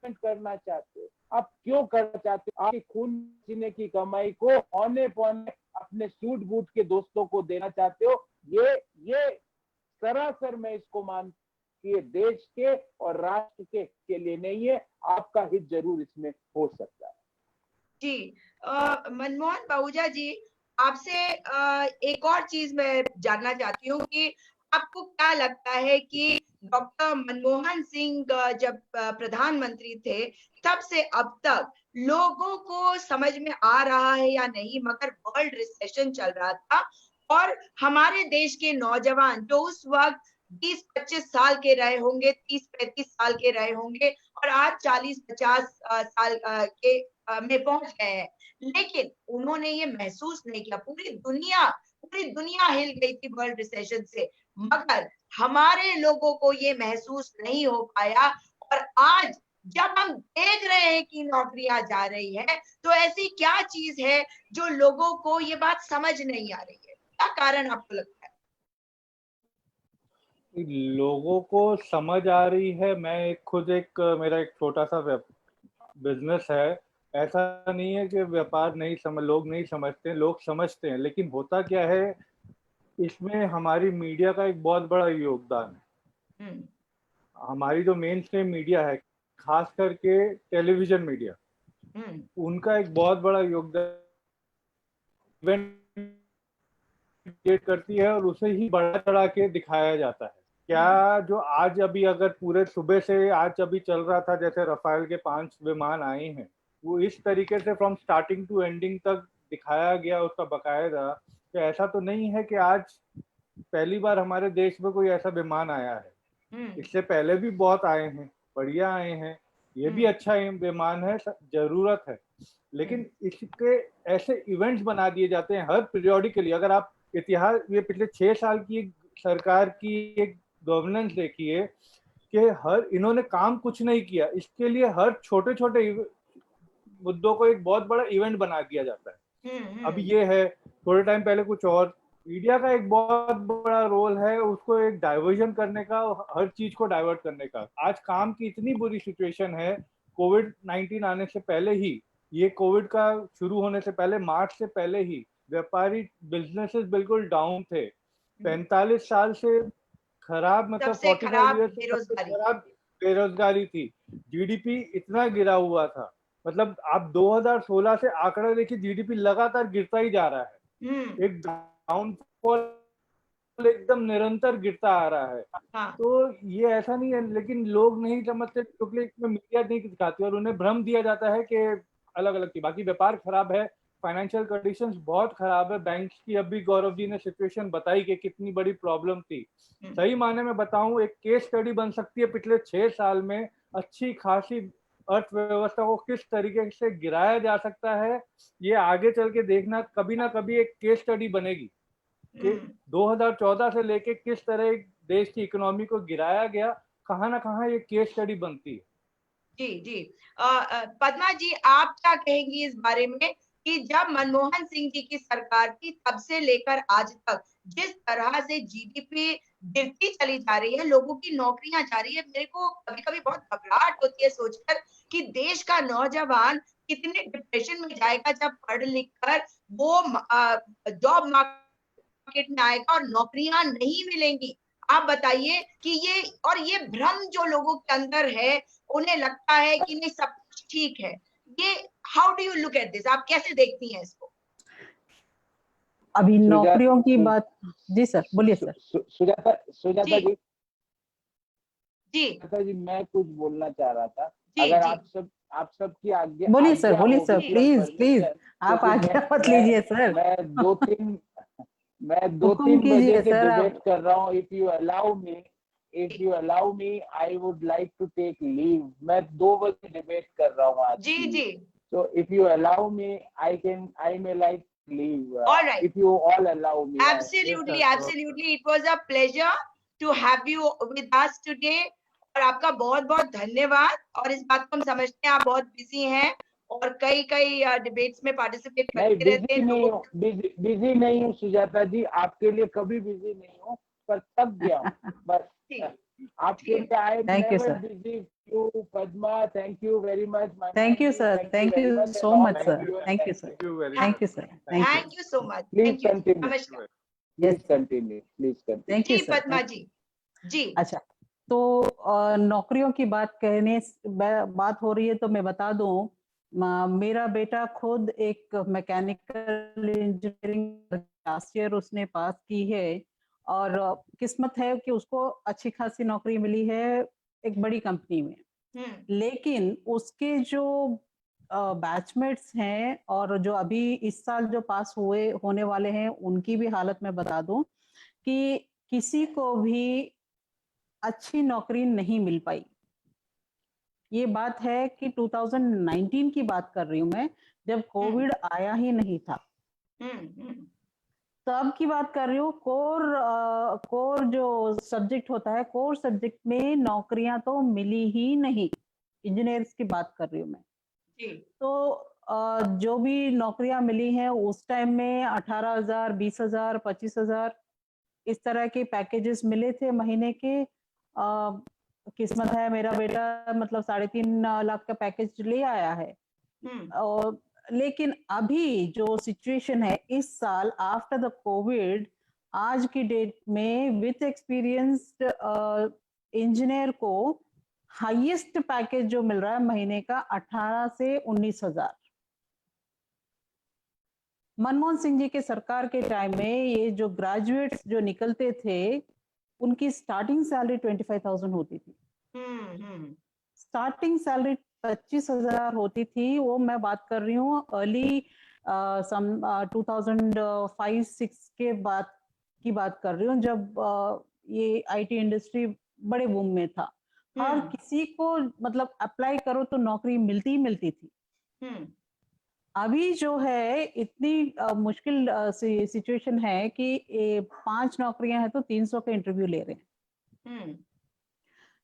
करना चाहते हो? आप क्यों करना चाहते हो? आपके खून पसीने की कमाई को औने पौने अपने सूट बूट के दोस्तों को देना चाहते हो? ये सरासर मैं इसको मान कि ये देश के और राष्ट्र के लिए नहीं है। आपका हित जरूर इसमें हो सकता है। जी, मनमोहन बहुजा जी, आपसे एक और चीज मैं जानना चाहती हूँ कि आपको क्या लगता है कि डॉक्टर मनमोहन सिंह जब प्रधानमंत्री थे, तब से अब तक लोगों को समझ में आ रहा है या नहीं, मगर वर्ल्ड रिसेशन चल रहा था और हमारे देश के नौजवान जो उस वक्त 20-25 साल के रहे होंगे, 30-35 साल के रहे होंगे और आज 40-50 साल के में पहुंच गए हैं, लेकिन उन्होंने ये महसूस नहीं किया। पूरी दुनिया हिल गई थी वर्ल्ड रिसेशन से, मगर हमारे लोगों को ये महसूस नहीं हो पाया। और आज जब हम देख रहे हैं कि नौकरियां जा रही है, तो ऐसी क्या चीज है जो लोगों को ये बात समझ नहीं आ रही है? क्या कारण आपको लगता है? लोगों को समझ आ रही है। मैं खुद मेरा एक छोटा सा बिजनेस है। ऐसा नहीं है कि व्यापार लोग नहीं समझते, लोग समझते हैं। लेकिन होता क्या है, इसमें हमारी मीडिया का एक बहुत बड़ा योगदान है। हमारी जो मेन स्ट्रीम मीडिया है, खास करके टेलीविजन मीडिया, उनका एक बहुत बड़ा योगदान क्रिएट करती है और उसे ही बढ़ा चढ़ा के दिखाया जाता है। क्या जो आज अभी अगर पूरे सुबह से आज अभी चल रहा था, जैसे रफाल के 5 विमान आए हैं, वो इस तरीके से फ्रॉम स्टार्टिंग टू एंडिंग तक दिखाया गया उसका बकायदा। तो ऐसा तो नहीं है कि आज पहली बार हमारे देश में कोई ऐसा विमान आया है। इससे पहले भी बहुत आए हैं, बढ़िया आए हैं, ये भी अच्छा विमान है, जरूरत है। लेकिन इसके ऐसे इवेंट्स बना दिए जाते हैं हर पीरियोडिकली। अगर आप इतिहास ये पिछले 6 साल की सरकार की एक गवर्नेंस देखिए कि इन्होंने काम कुछ नहीं किया, इसके लिए हर छोटे छोटे मुद्दों को एक बहुत बड़ा इवेंट बना दिया जाता है। अब ये है, थोड़े टाइम पहले कुछ और। मीडिया का एक बहुत बड़ा रोल है उसको एक डाइवर्जन करने का, हर चीज को डाइवर्ट करने का। आज काम की इतनी बुरी सिचुएशन है, कोविड-19 आने से पहले ही, ये कोविड का शुरू होने से पहले, मार्च से पहले ही व्यापारी बिजनेसेस बिल्कुल डाउन थे। 45 साल से खराब, मतलब 45 ईयर से खराब बेरोजगारी थी। जीडीपी इतना गिरा हुआ था, मतलब आप 2016 से आंकड़ा देखिए, जीडीपी लगातार गिरता ही जा रहा है। एक डाउनफॉल एकदम निरंतर गिरता आ रहा है। हाँ। तो ये ऐसा नहीं है, लेकिन लोग नहीं समझते क्योंकि इसमें मीडिया नहीं दिखाती और उन्हें भ्रम दिया जाता है कि अलग अलग की। बाकी व्यापार खराब है, फाइनेंशियल कंडीशंस बहुत खराब है। बैंक की अभी गौरव जी ने सिचुएशन बताई कि कितनी बड़ी प्रॉब्लम थी। सही मायने में बताऊं, एक केस स्टडी बन सकती है पिछले 6 साल में अच्छी खासी अर्थव्यवस्था को किस तरीके से गिराया जा सकता है। ये आगे चल के देखना, कभी ना कभी एक केस स्टडी बनेगी कि 2014 से लेके किस तरह देश की इकोनॉमी को गिराया गया, कहाँ ना कहाँ ये केस स्टडी बनती है। जी जी, पद्मा जी, आप क्या कहेंगी इस बारे में कि जब मनमोहन सिंह जी की सरकार थी, तब से लेकर आज तक जिस तरह से जीडीपी गिरती चली जा रही है, लोगों की नौकरियां जा रही है, मेरे को कभी-कभी बहुत घबराहट होती है सोचकर कि देश का नौजवान कितने डिप्रेशन में जाएगा जब पढ़ लिख कर वो जॉब मार्केट में आएगा और नौकरियां नहीं मिलेंगी। आप बताइए कि ये भ्रम जो लोगों के अंदर है, उन्हें लगता है कि नहीं सब कुछ ठीक है। ये how do you look at this? आप कैसे देखती हैं इसको? अभी नौकरियों की बात, जी सर बोलिए सर। सुजाता जी जी, मैं कुछ बोलना चाह रहा था। अगर आप सबकी आज्ञा, बोलिए सर प्लीज आप आज्ञा मत लीजिए सर। मैं दो तीन बजे से डिबेट कर रहा हूँ। If you allow me I would like to take leave. मैं 2 बजे डिबेट कर रहा हूँ आज। जी। So if you allow me, I may like leave. All right. If you all allow me. Absolutely. It was a pleasure to have you with us today. और आपका बहुत-बहुत धन्यवाद। और इस बात को हम समझते हैं आप बहुत बिजी हैं और कई डिबेट्स में पार्टिसिपेट करते रहते हैं। बिजी नहीं हूँ सुजाता जी, आपके लिए कभी बिजी नहीं हूँ, पर थक गया हूँ बस। आपके लिए आई Thank you, never sir. Receive you Padma, thank you very much. Thank you, sir. Thank you so much, sir. Thank you, sir. Thank you very Thank much. you, sir. Thank you. Thank you so much, please thank you, continue, नमस्कार। Please Yes, sir. Continue, please continue. Thank you, जी sir. Padma Thank you. जी, अच्छा, तो नौकरियों की बात हो रही है तो मैं बता दूं, मेरा बेटा खुद एक मैकेनिकल इंजीनियरिंग लास्ट ईयर उसने पास की है और किस्मत है कि उसको अच्छी खासी नौकरी मिली है एक बड़ी कंपनी में। लेकिन उसके जो बैचमेट्स हैं और जो अभी इस साल जो पास होने वाले हैं उनकी भी हालत मैं बता दूं कि किसी को भी अच्छी नौकरी नहीं मिल पाई। ये बात है कि 2019 की बात कर रही हूं मैं, जब कोविड आया ही नहीं था। तब की बात कर रही हूँ। कोर जो सब्जेक्ट होता है, कोर सब्जेक्ट में नौकरियां तो मिली ही नहीं। इंजीनियर्स की बात कर रही हूँ मैं। तो जो भी नौकरियां मिली हैं उस टाइम में 18,000, 20,000, 25,000 इस तरह के पैकेजेस मिले थे महीने के। किस्मत है मेरा बेटा मतलब 3.5 लाख का पैकेज ले आया है। और लेकिन अभी जो सिचुएशन है इस साल आफ्टर द कोविड, आज की डेट में विथ एक्सपीरियंस्ड इंजीनियर को हाईएस्ट पैकेज जो मिल रहा है महीने का 18 से 19,000। मनमोहन सिंह जी के सरकार के टाइम में ये जो ग्रेजुएट्स जो निकलते थे उनकी स्टार्टिंग सैलरी 25,000 होती थी। स्टार्टिंग सैलरी 25,000 होती थी। वो मैं बात कर रही हूँ अर्ली 2005-6 के बाद की बात कर रही हूँ, जब ये आईटी इंडस्ट्री बड़े बूम में था। और किसी को मतलब अप्लाई करो तो नौकरी मिलती ही मिलती थी। अभी जो है इतनी मुश्किल सिचुएशन है कि 5 नौकरियां हैं तो 300 के इंटरव्यू ले रहे हैं।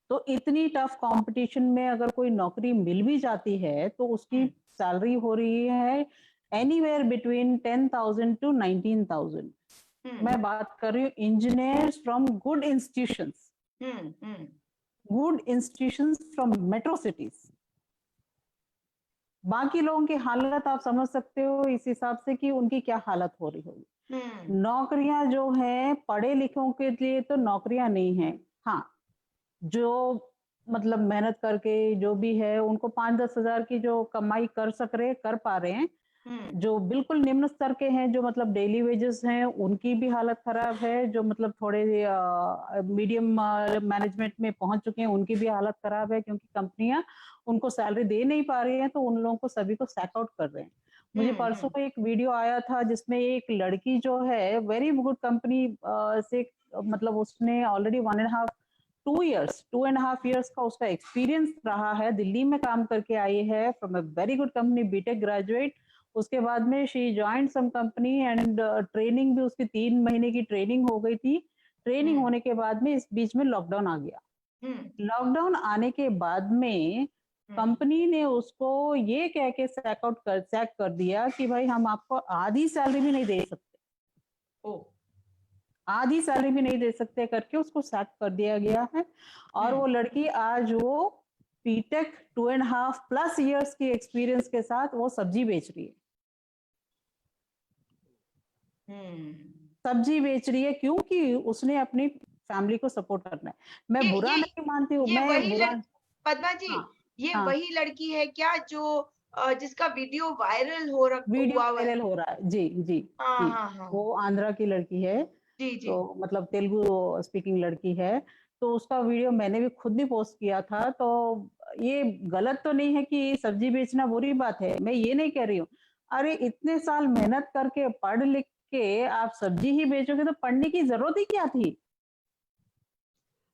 तो इतनी टफ कंपटीशन में अगर कोई नौकरी मिल भी जाती है तो उसकी सैलरी हो रही है एनीवेयर बिटवीन 10,000 to 19,000। मैं बात कर रही हूँ engineers from good institutions, good institutions from metro cities. बाकी लोगों की हालत आप समझ सकते हो इस हिसाब से कि उनकी क्या हालत हो रही होगी। नौकरियां जो है पढ़े लिखों के लिए तो नौकरियां नहीं है। हाँ, जो मतलब मेहनत करके जो भी है उनको 5-10 हजार की जो कमाई कर पा रहे हैं। जो बिल्कुल निम्न स्तर के हैं, जो मतलब डेली वेजेस हैं, उनकी भी हालत खराब है। जो मतलब थोड़े मीडियम मैनेजमेंट में पहुंच चुके हैं उनकी भी हालत खराब है, क्योंकि कंपनियां उनको सैलरी दे नहीं पा रही हैं तो उन लोगों को सभी को सैक आउट कर रहे हैं। मुझे परसों को एक वीडियो आया था जिसमें एक लड़की जो है वेरी गुड कंपनी से मतलब उसने ऑलरेडी 2.5 years का उसका एक्सपीरियंस रहा है, दिल्ली में काम करके आई है from a very good company, BTech graduate. उसके बाद में she joined some company and training भी उसकी 3 महीने की ट्रेनिंग हो गई थी। ट्रेनिंग होने के बाद में इस बीच में लॉकडाउन आ गया। लॉकडाउन आने के बाद में कंपनी ने उसको ये कह के सैक कर दिया कि भाई हम आपको आधी सैलरी भी नहीं दे सकते, आधी सैलरी भी नहीं दे सकते करके उसको सैक कर दिया गया है। और वो लड़की आज वो बीटेक 2.5+ years की एक्सपीरियंस के साथ वो सब्जी बेच रही है। सब्जी बेच रही है क्योंकि उसने अपनी फैमिली को सपोर्ट करना है। मैं बुरा नहीं मानती हूँ, मैं बुरा। पद्मा जी, ये वही लड़की है क्या जो जिसका वीडियो वायरल वीडियो वायरल हो रहा है? जी जी जी, वो आंध्रा की लड़की है। तो मतलब तेलुगु स्पीकिंग लड़की है। तो उसका वीडियो मैंने भी खुद भी पोस्ट किया था। तो ये गलत तो नहीं है कि सब्जी बेचना बुरी बात है, मैं ये नहीं कह रही हूँ। अरे इतने साल मेहनत करके पढ़ लिख के आप सब्जी ही बेचोगे तो पढ़ने की जरूरत ही क्या थी?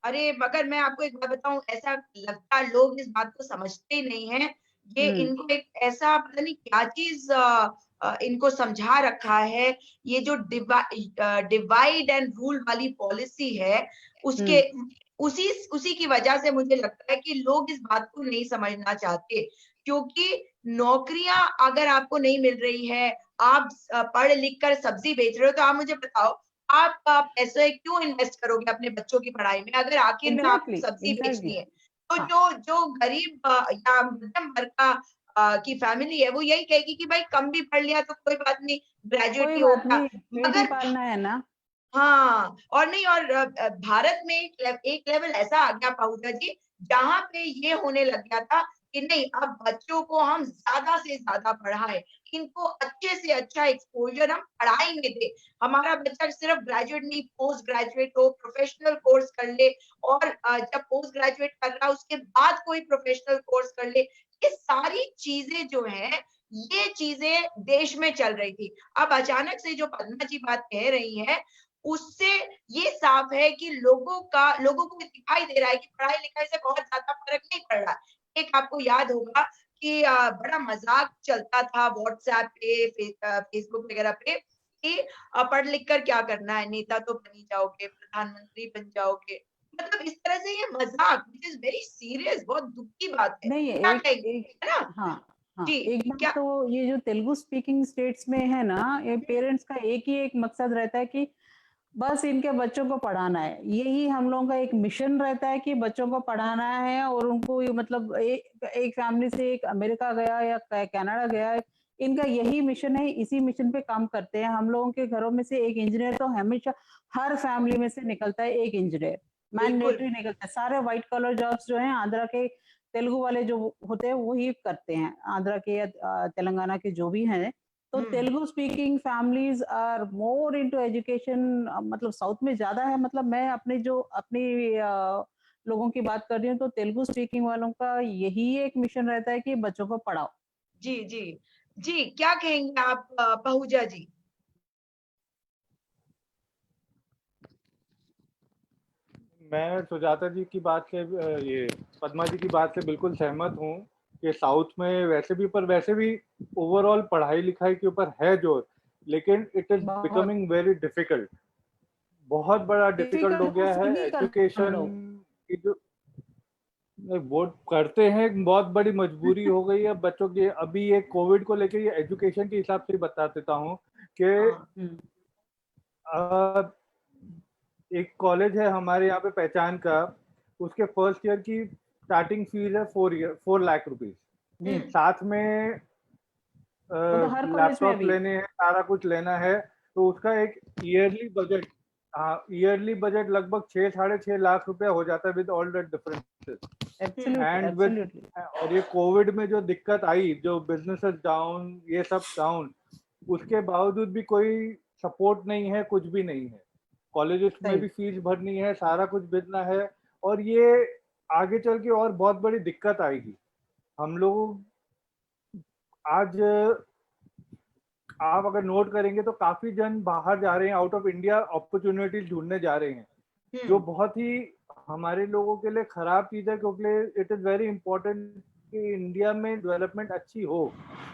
अरे मगर मैं आपको एक बात बताऊं, ऐसा लगता है लोग इस बात को समझते ही नहीं है। ये इनको एक ऐसा पता नहीं क्या चीज इनको समझा रखा है। ये जो डिवाइड एंड रूल वाली पॉलिसी है उसके उसी की वजह से मुझे लगता है कि लोग इस बात को नहीं समझना चाहते। क्योंकि नौकरियां अगर आपको नहीं मिल रही है, आप पढ़ लिख कर सब्जी बेच रहे हो, तो आप मुझे बताओ आप पैसे क्यों इन्वेस्ट करोगे अपने बच्चों की पढ़ाई में, अगर आखिर में आपको एग्जैक्टली सब्जी बेचनी एग्जैक्टली। है। तो हाँ, जो गरीब या मध्यम वर्ग का की फैमिली है, वो यही कहेगी कि भाई कम भी पढ़ लिया तो कोई बात नहीं, ग्रेजुएट कोई ही हो बात गया। नहीं, पेट ही मगर पालना है ना। हाँ, और नहीं, और भारत में एक लेवल ऐसा आ गया पाहुजा जी, जहाँ पे ये होने लग गया था कि नहीं, अब बच्चों को हम ज़्यादा से ज़्यादा पढ़ाएँ, इनको अच्छे से अच्छा एक्सपोज़र हम पढ़ाई में दें। हमारा बच्चा सिर्फ ग्रेजुएट नहीं, पोस्ट ग्रेजुएट हो, प्रोफेशनल कोर्स कर ले, और जब पोस्ट ग्रेजुएट कर रहा है उसके बाद कोई प्रोफेशनल कोर्स कर ले। ये सारी चीज़ें जो हैं, ये चीज़ें देश में चल रही थी। अब अचानक से जो पद्मा जी बात कह रही हैं, उससे ये साफ है कि लोगों को दिखाई दे रहा है कि पढ़ाई-लिखाई से बहुत ज़्यादा फ़र्क नहीं पड़ रहा। एक आपको याद होगा कि बड़ा मज़ाक चलता था व्हाट्सएप पे, फेसबुक वगैरह पे कि पढ़ लिख कर क्या करना है, नेता तो बन ही जाओगे, प्रधानमंत्री बन जाओगे। मतलब इस तरह से ये मज़ाक, व्हिच इज़ वेरी सीरियस, बहुत दुःख की बात है। नहीं, क्या एक कहेंगे? एक है ना? हाँ, हाँ, जी, एक बात क्या? तो ये जो तेलुगु स्पीकिंग स्टेट्स में है ना, ये हुँ, पेरेंट्स का एक ही एक मकसद रहता है कि बस इनके बच्चों को पढ़ाना है। यही हम लोगों का एक मिशन रहता है कि बच्चों को पढ़ाना है, और उनको ये मतलब एक फैमिली से एक अमेरिका गया या कनाडा गया, इनका यही मिशन है, इसी मिशन पे काम करते हैं। हम लोगों के घरों में से एक इंजीनियर तो हमेशा हर फैमिली में से निकलता है, एक इंजीनियर, बिल्कुल। मैंडेटरी निकलता है। सारे व्हाइट कॉलर जॉब्स जो हैं आंध्र के तेलुगु वाले जो होते हैं वही करते हैं, आंध्र के या तेलंगाना के जो भी हैं। तो हुँ। Telugu speaking families are more into education, मतलब साउथ में ज्यादा है। मतलब मैं अपने जो अपनी लोगों की बात कर रही हूँ, तो तेलुगु स्पीकिंग वालों का यही एक मिशन रहता है कि बच्चों को पढ़ाओ। जी, जी। जी, क्या कहेंगे आप पहूजा जी? मैं सुजाता जी की बात से ये पद्मा जी की बात से बिल्कुल सहमत हूँ कि साउथ में वैसे भी ओवरऑल पढ़ाई लिखाई के ऊपर है जोर, लेकिन इट इज बहुत बिकमिंग वेरी डिफिकल्ट। बहुत बड़ा डिफिकल्ट हो डिफिकल्ट गया है नहीं करते हम एजुकेशन लोग। की जो वो करते हैं, एक बहुत बड़ी मजबूरी हो गई है बच्चों की। अभी ये कोविड को लेके ये एजुकेशन के हिसाब से ही बता देता हूँ कि हाँ। हम्म, अ, एक कॉलेज है हमारे यहाँ पे पहचान का, उसके फर्स्ट ईयर की स्टार्टिंग फीस है 4 लाख रुपीज। हुँ, जी, साथ में वो तो हर कॉलेज में लैपटॉप अभी। लेने हैं, सारा कुछ लेना है। तो उसका एक ईयरली बजट, हाँ ईयरली बजट लगभग 6 साढ़े 6 लाख रुपया हो जाता है with all the differences. Hmm. Absolutely and with, absolutely. और ये कोविड में जो दिक्कत आई, जो बिजनेसेस डाउन, ये सब डाउन, उसके बावजूद भी कोई सपोर्ट नहीं है, कुछ भी नहीं है। कॉलेजेस में सही। भी फीस भरनी है, सारा कुछ भेजना है, और ये आगे चल के और बहुत बड़ी दिक्कत आएगी। हम लोग आज आप अगर नोट करेंगे तो काफी जन बाहर जा रहे हैं, आउट ऑफ इंडिया अपॉर्चुनिटीज ढूंढने जा रहे हैं, जो हुँ, बहुत ही हमारे लोगों के लिए खराब चीज है, क्योंकि इट इज वेरी इंपॉर्टेंट कि इंडिया में डेवलपमेंट अच्छी हो।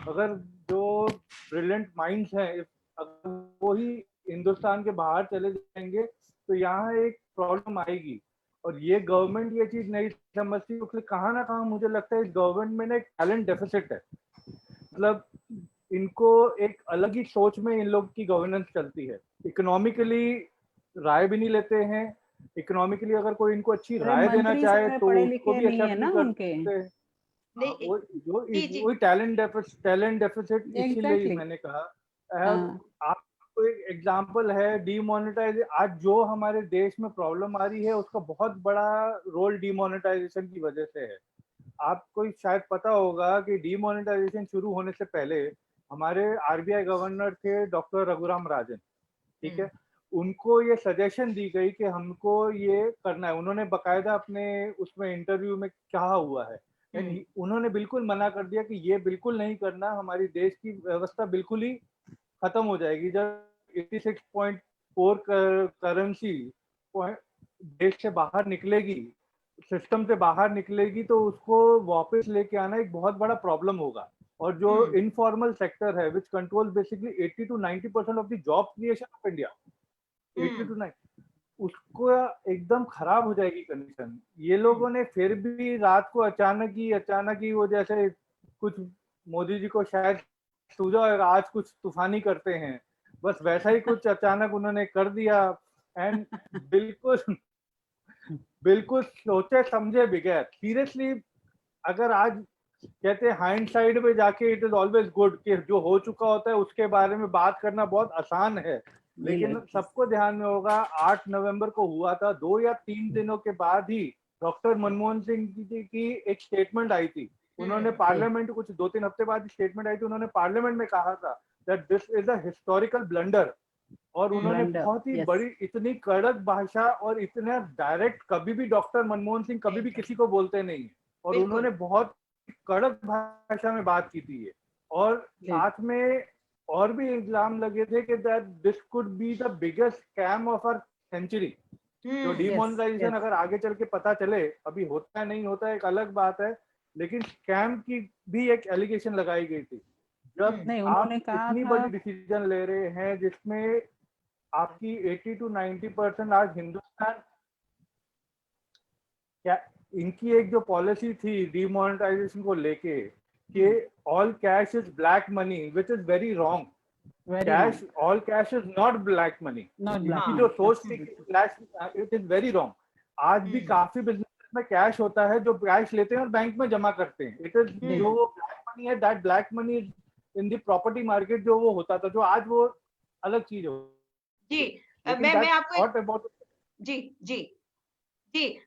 अगर जो ब्रिलियंट माइंड्स हैं, अगर वो ही हिंदुस्तान के बाहर चले जाएंगे तो यहाँ एक प्रॉब्लम आएगी। और ये गवर्नमेंट ये चीज नहीं समझती, इसलिए कहाँ ना कहाँ मुझे लगता है इस गवर्नमेंट में ना एक टैलेंट डेफिसिट है। मतलब इनको एक अलग ही सोच में इन लोग की गवर्नेंस चलती है। इकोनॉमिकली राय भी नहीं लेते हैं। इकोनॉमिकली अगर कोई इनको अच्छी अरे राय देना मंत्री चाहे सारे तो पढ़े उसको लिखे भी नहीं है एक्सेप्ट ना नहीं उनके। करते। नहीं, वो जो जी, जी। वही टैलेंट डेफिसिट, इसीलिए ही एग्जैक्टली। मैंने कहा। अब हाँ। आपको एक एग्जांपल है डीमोनेटाइज, आज जो हमारे देश में प्रॉब्लम आ रही है उसका बहुत बड़ा रोल डीमोनेटाइजेशन की वजह से है। आपको शायद पता होगा कि डीमोनेटाइजेशन शुरू होने से पहले हमारे आरबीआई गवर्नर थे डॉक्टर रघुराम राजन, ठीक हुँ, है। उनको ये सजेशन दी गई कि हमको ये करना है, उन्होंने बकायदा अपने उसमें इंटरव्यू में कहा हुआ है। हुँ, उन्होंने बिल्कुल मना कर दिया कि ये बिल्कुल नहीं करना, हमारी देश की व्यवस्था बिल्कुल ही खत्म हो जाएगी जब 86.4 करेंसी देश से बाहर निकलेगी, सिस्टम से बाहर निकलेगी, तो उसको वापस लेके आना एक बहुत बड़ा प्रॉब्लम होगा। और जो हुँ, इनफॉर्मल सेक्टर है which control basically 80 to 90% of the job creation of India, 80 hmm, to 90, उसको एकदम खराब हो जाएगी कंडीशन। ये हुँ, लोगों ने फिर भी रात को अचानक ही वो जैसे कुछ, मोदी जी को शायद सूझा होगा आज कुछ तूफानी करते हैं, बस वैसा ही कुछ अचानक उन्होंने कर दिया एंड बिल्कुल बिल्कुल सोचे समझे बगैर सीरियसली। अगर आज कहते हैं हाइंडसाइड में जाके इट इज ऑलवेज गुड कि जो हो चुका होता है उसके बारे में बात करना बहुत आसान है, लेकिन सबको ध्यान में होगा 8 नवंबर को हुआ था, 2 या 3 दिनों के बाद ही डॉक्टर मनमोहन सिंह जी की एक स्टेटमेंट आई थी। उन्होंने पार्लियामेंट कुछ 2-3 हफ्ते बाद स्टेटमेंट आई थी, उन्होंने पार्लियामेंट में कहा था that this is a historical blunder. और उन्होंने बहुत ही बड़ी इतनी कड़क भाषा और इतना डायरेक्ट, कभी भी डॉक्टर मनमोहन सिंह कभी भी किसी को बोलते नहीं, और उन्होंने बहुत कड़क भाषा में बात की थी। और साथ में और भी इल्जाम लगे थे कि that this could be the biggest scam of our century. जो डिमोनेटाइजेशन अगर आगे चल के पता चले, अभी होता है नहीं होता है एक अलग बात है, लेकिन स्कैम की भी एक एलिगेशन लगाई गई थी। जब आप इतनी बड़ी डिसीजन ले रहे हैं जिसमें आपकी 80 to 90% आज हिंदुस्तान, क्या इनकी एक जो पॉलिसी थी डिमोनेटाइजेशन को लेके कि all cash is black money, which is very wrong. Cash, all cash is not black money. इनकी जो सोच थी इट इज वेरी रॉन्ग। आज भी काफी बिजनेस में कैश होता है जो कैश लेते हैं और बैंक में जमा करते हैं। इट इज जो वो ब्लैक मनी है, that black money in the property market जो वो होता था, जो आज वो अलग चीज हो। जी मैं आपको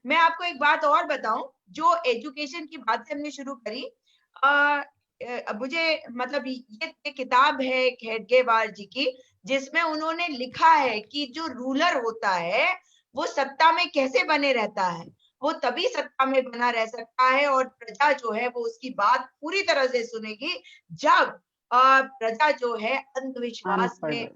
मैं आपको एक बात और बताऊं, जो एजुकेशन की बात से हमने शुरू करी, मुझे मतलब ये किताब है हेडगेवार जी की, जिसमें उन्होंने लिखा है कि जो रूलर होता है वो सत्ता में कैसे बने रहता है, वो तभी सत्ता में बना रह सकता है और प्रजा जो है वो उसकी बात पूरी तरह से सुनेगी जब प्रजा जो है अंधविश्वास में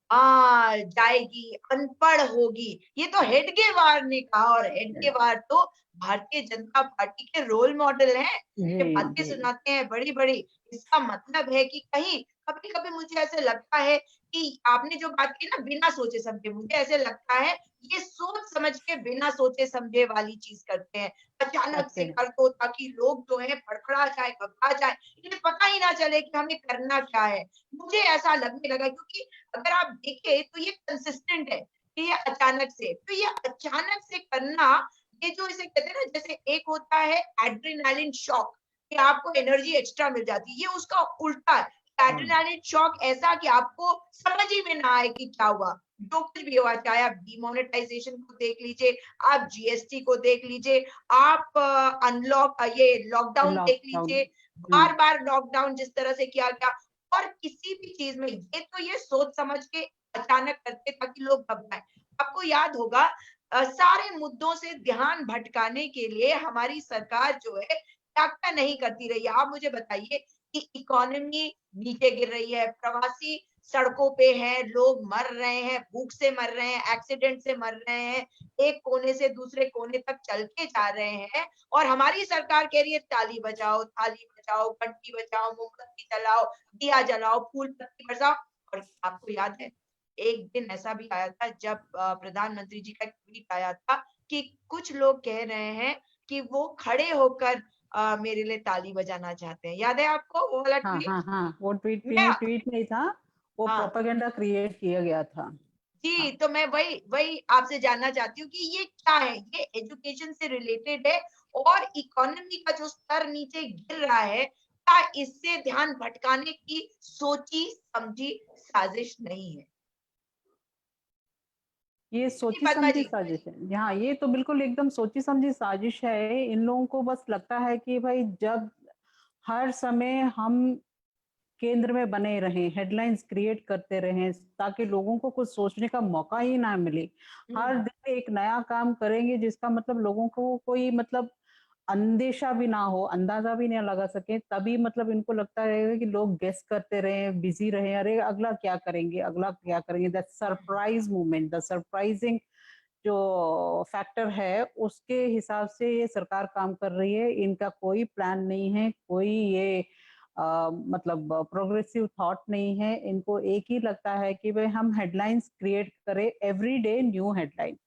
जाएगी, अनपढ़ होगी। ये तो हेडगेवार ने कहा, और हेडगेवार तो भारतीय जनता पार्टी के रोल मॉडल हैं। ये बातें सुनाते हैं बड़ी बड़ी। इसका मतलब है कि कहीं कभी कभी मुझे ऐसे लगता है कि आपने जो बात की ना बिना सोचे समझे, मुझे ऐसे लगता है ये सोच समझ के बिना सोचे समझे वाली चीज करते हैं। अचानक से कर दो ताकि लोग जो है फड़फड़ा जाए, घबरा जाए, इन्हें पता ही ना चले कि हमें करना क्या है। मुझे ऐसा लगने लगा, क्योंकि अगर आप देखें तो ये कंसिस्टेंट है कि ये अचानक से, तो ये अचानक से करना, ये जो इसे कहते हैं ना, जैसे एक होता है एड्रेनालिन शॉक कि आपको एनर्जी एक्स्ट्रा मिल जाती है, ये उसका उल्टा है। एड्रेनालिन शॉक ऐसा कि आपको समझ ही में ना आए कि क्या हुआ। जो कुछ भी हुआ, चाहे आप डिमोनेटाइजेशन को देख लीजिए, आप जीएसटी को देख लीजिए, आप अनलॉक ये लॉकडाउन देख लीजिए, बार बार लॉकडाउन जिस तरह से किया गया, और किसी भी चीज में ये सोच समझ के अचानक करते ताकि लोग घबराएं। आपको याद होगा सारे मुद्दों से ध्यान भटकाने के लिए हमारी सरकार जो है क्या नहीं करती रही है। आप मुझे बताइए कि इकोनॉमी नीचे गिर रही है, प्रवासी सड़कों पे हैं, लोग मर रहे हैं, भूख से मर रहे हैं, एक्सीडेंट से मर रहे हैं, एक कोने से दूसरे कोने तक चल के जा रहे हैं, और हमारी सरकार कह रही है ताली बजाओ, थाली बजाओ, घंटी बजाओ, मोमबत्ती जलाओ, दिया जलाओ, फूल पत्ती बरसाओ। और आपको याद है एक दिन ऐसा भी आया था जब प्रधानमंत्री जी का ट्वीट आया था कि कुछ लोग कह रहे हैं कि वो खड़े होकर मेरे लिए ताली बजाना चाहते हैं। याद है आपको वो वाला ट्वीट? वो ट्वीट नहीं था, वो प्रोपेगेंडा क्रिएट किया गया था। जी, तो मैं वही आपसे जानना चाहती हूँ कि ये क्या है? ये एजुकेशन से रिलेटेड है और इकोनॉमी का जो स्तर नीचे गिर रहा है, क्या इससे ध्यान भटकाने की सोची समझी साजिश नहीं है? ये सोची समझी साजिश है। हाँ, ये तो बिल्कुल एकदम सोची समझी साजिश है। इन लोगों को बस लगता है कि भाई जब हर समय हम केंद्र में बने रहें, हेडलाइंस क्रिएट करते रहें ताकि लोगों को कुछ सोचने का मौका ही ना मिले। हर दिन एक नया काम करेंगे जिसका मतलब लोगों को कोई मतलब अंदेशा भी ना हो, अंदाजा भी ना लगा सके, तभी मतलब इनको लगता रहेगा कि लोग गेस करते रहें, बिजी रहें, अरे अगला क्या करेंगे, अगला क्या करेंगे। That surprise movement, the surprising जो फैक्टर है उसके हिसाब से ये सरकार काम कर रही है। इनका कोई प्लान नहीं है, कोई ये मतलब प्रोग्रेसिव थॉट नहीं है। इनको एक ही लगता है कि भाई हम हेडलाइंस क्रिएट करें, एवरी डे न्यू हेडलाइन।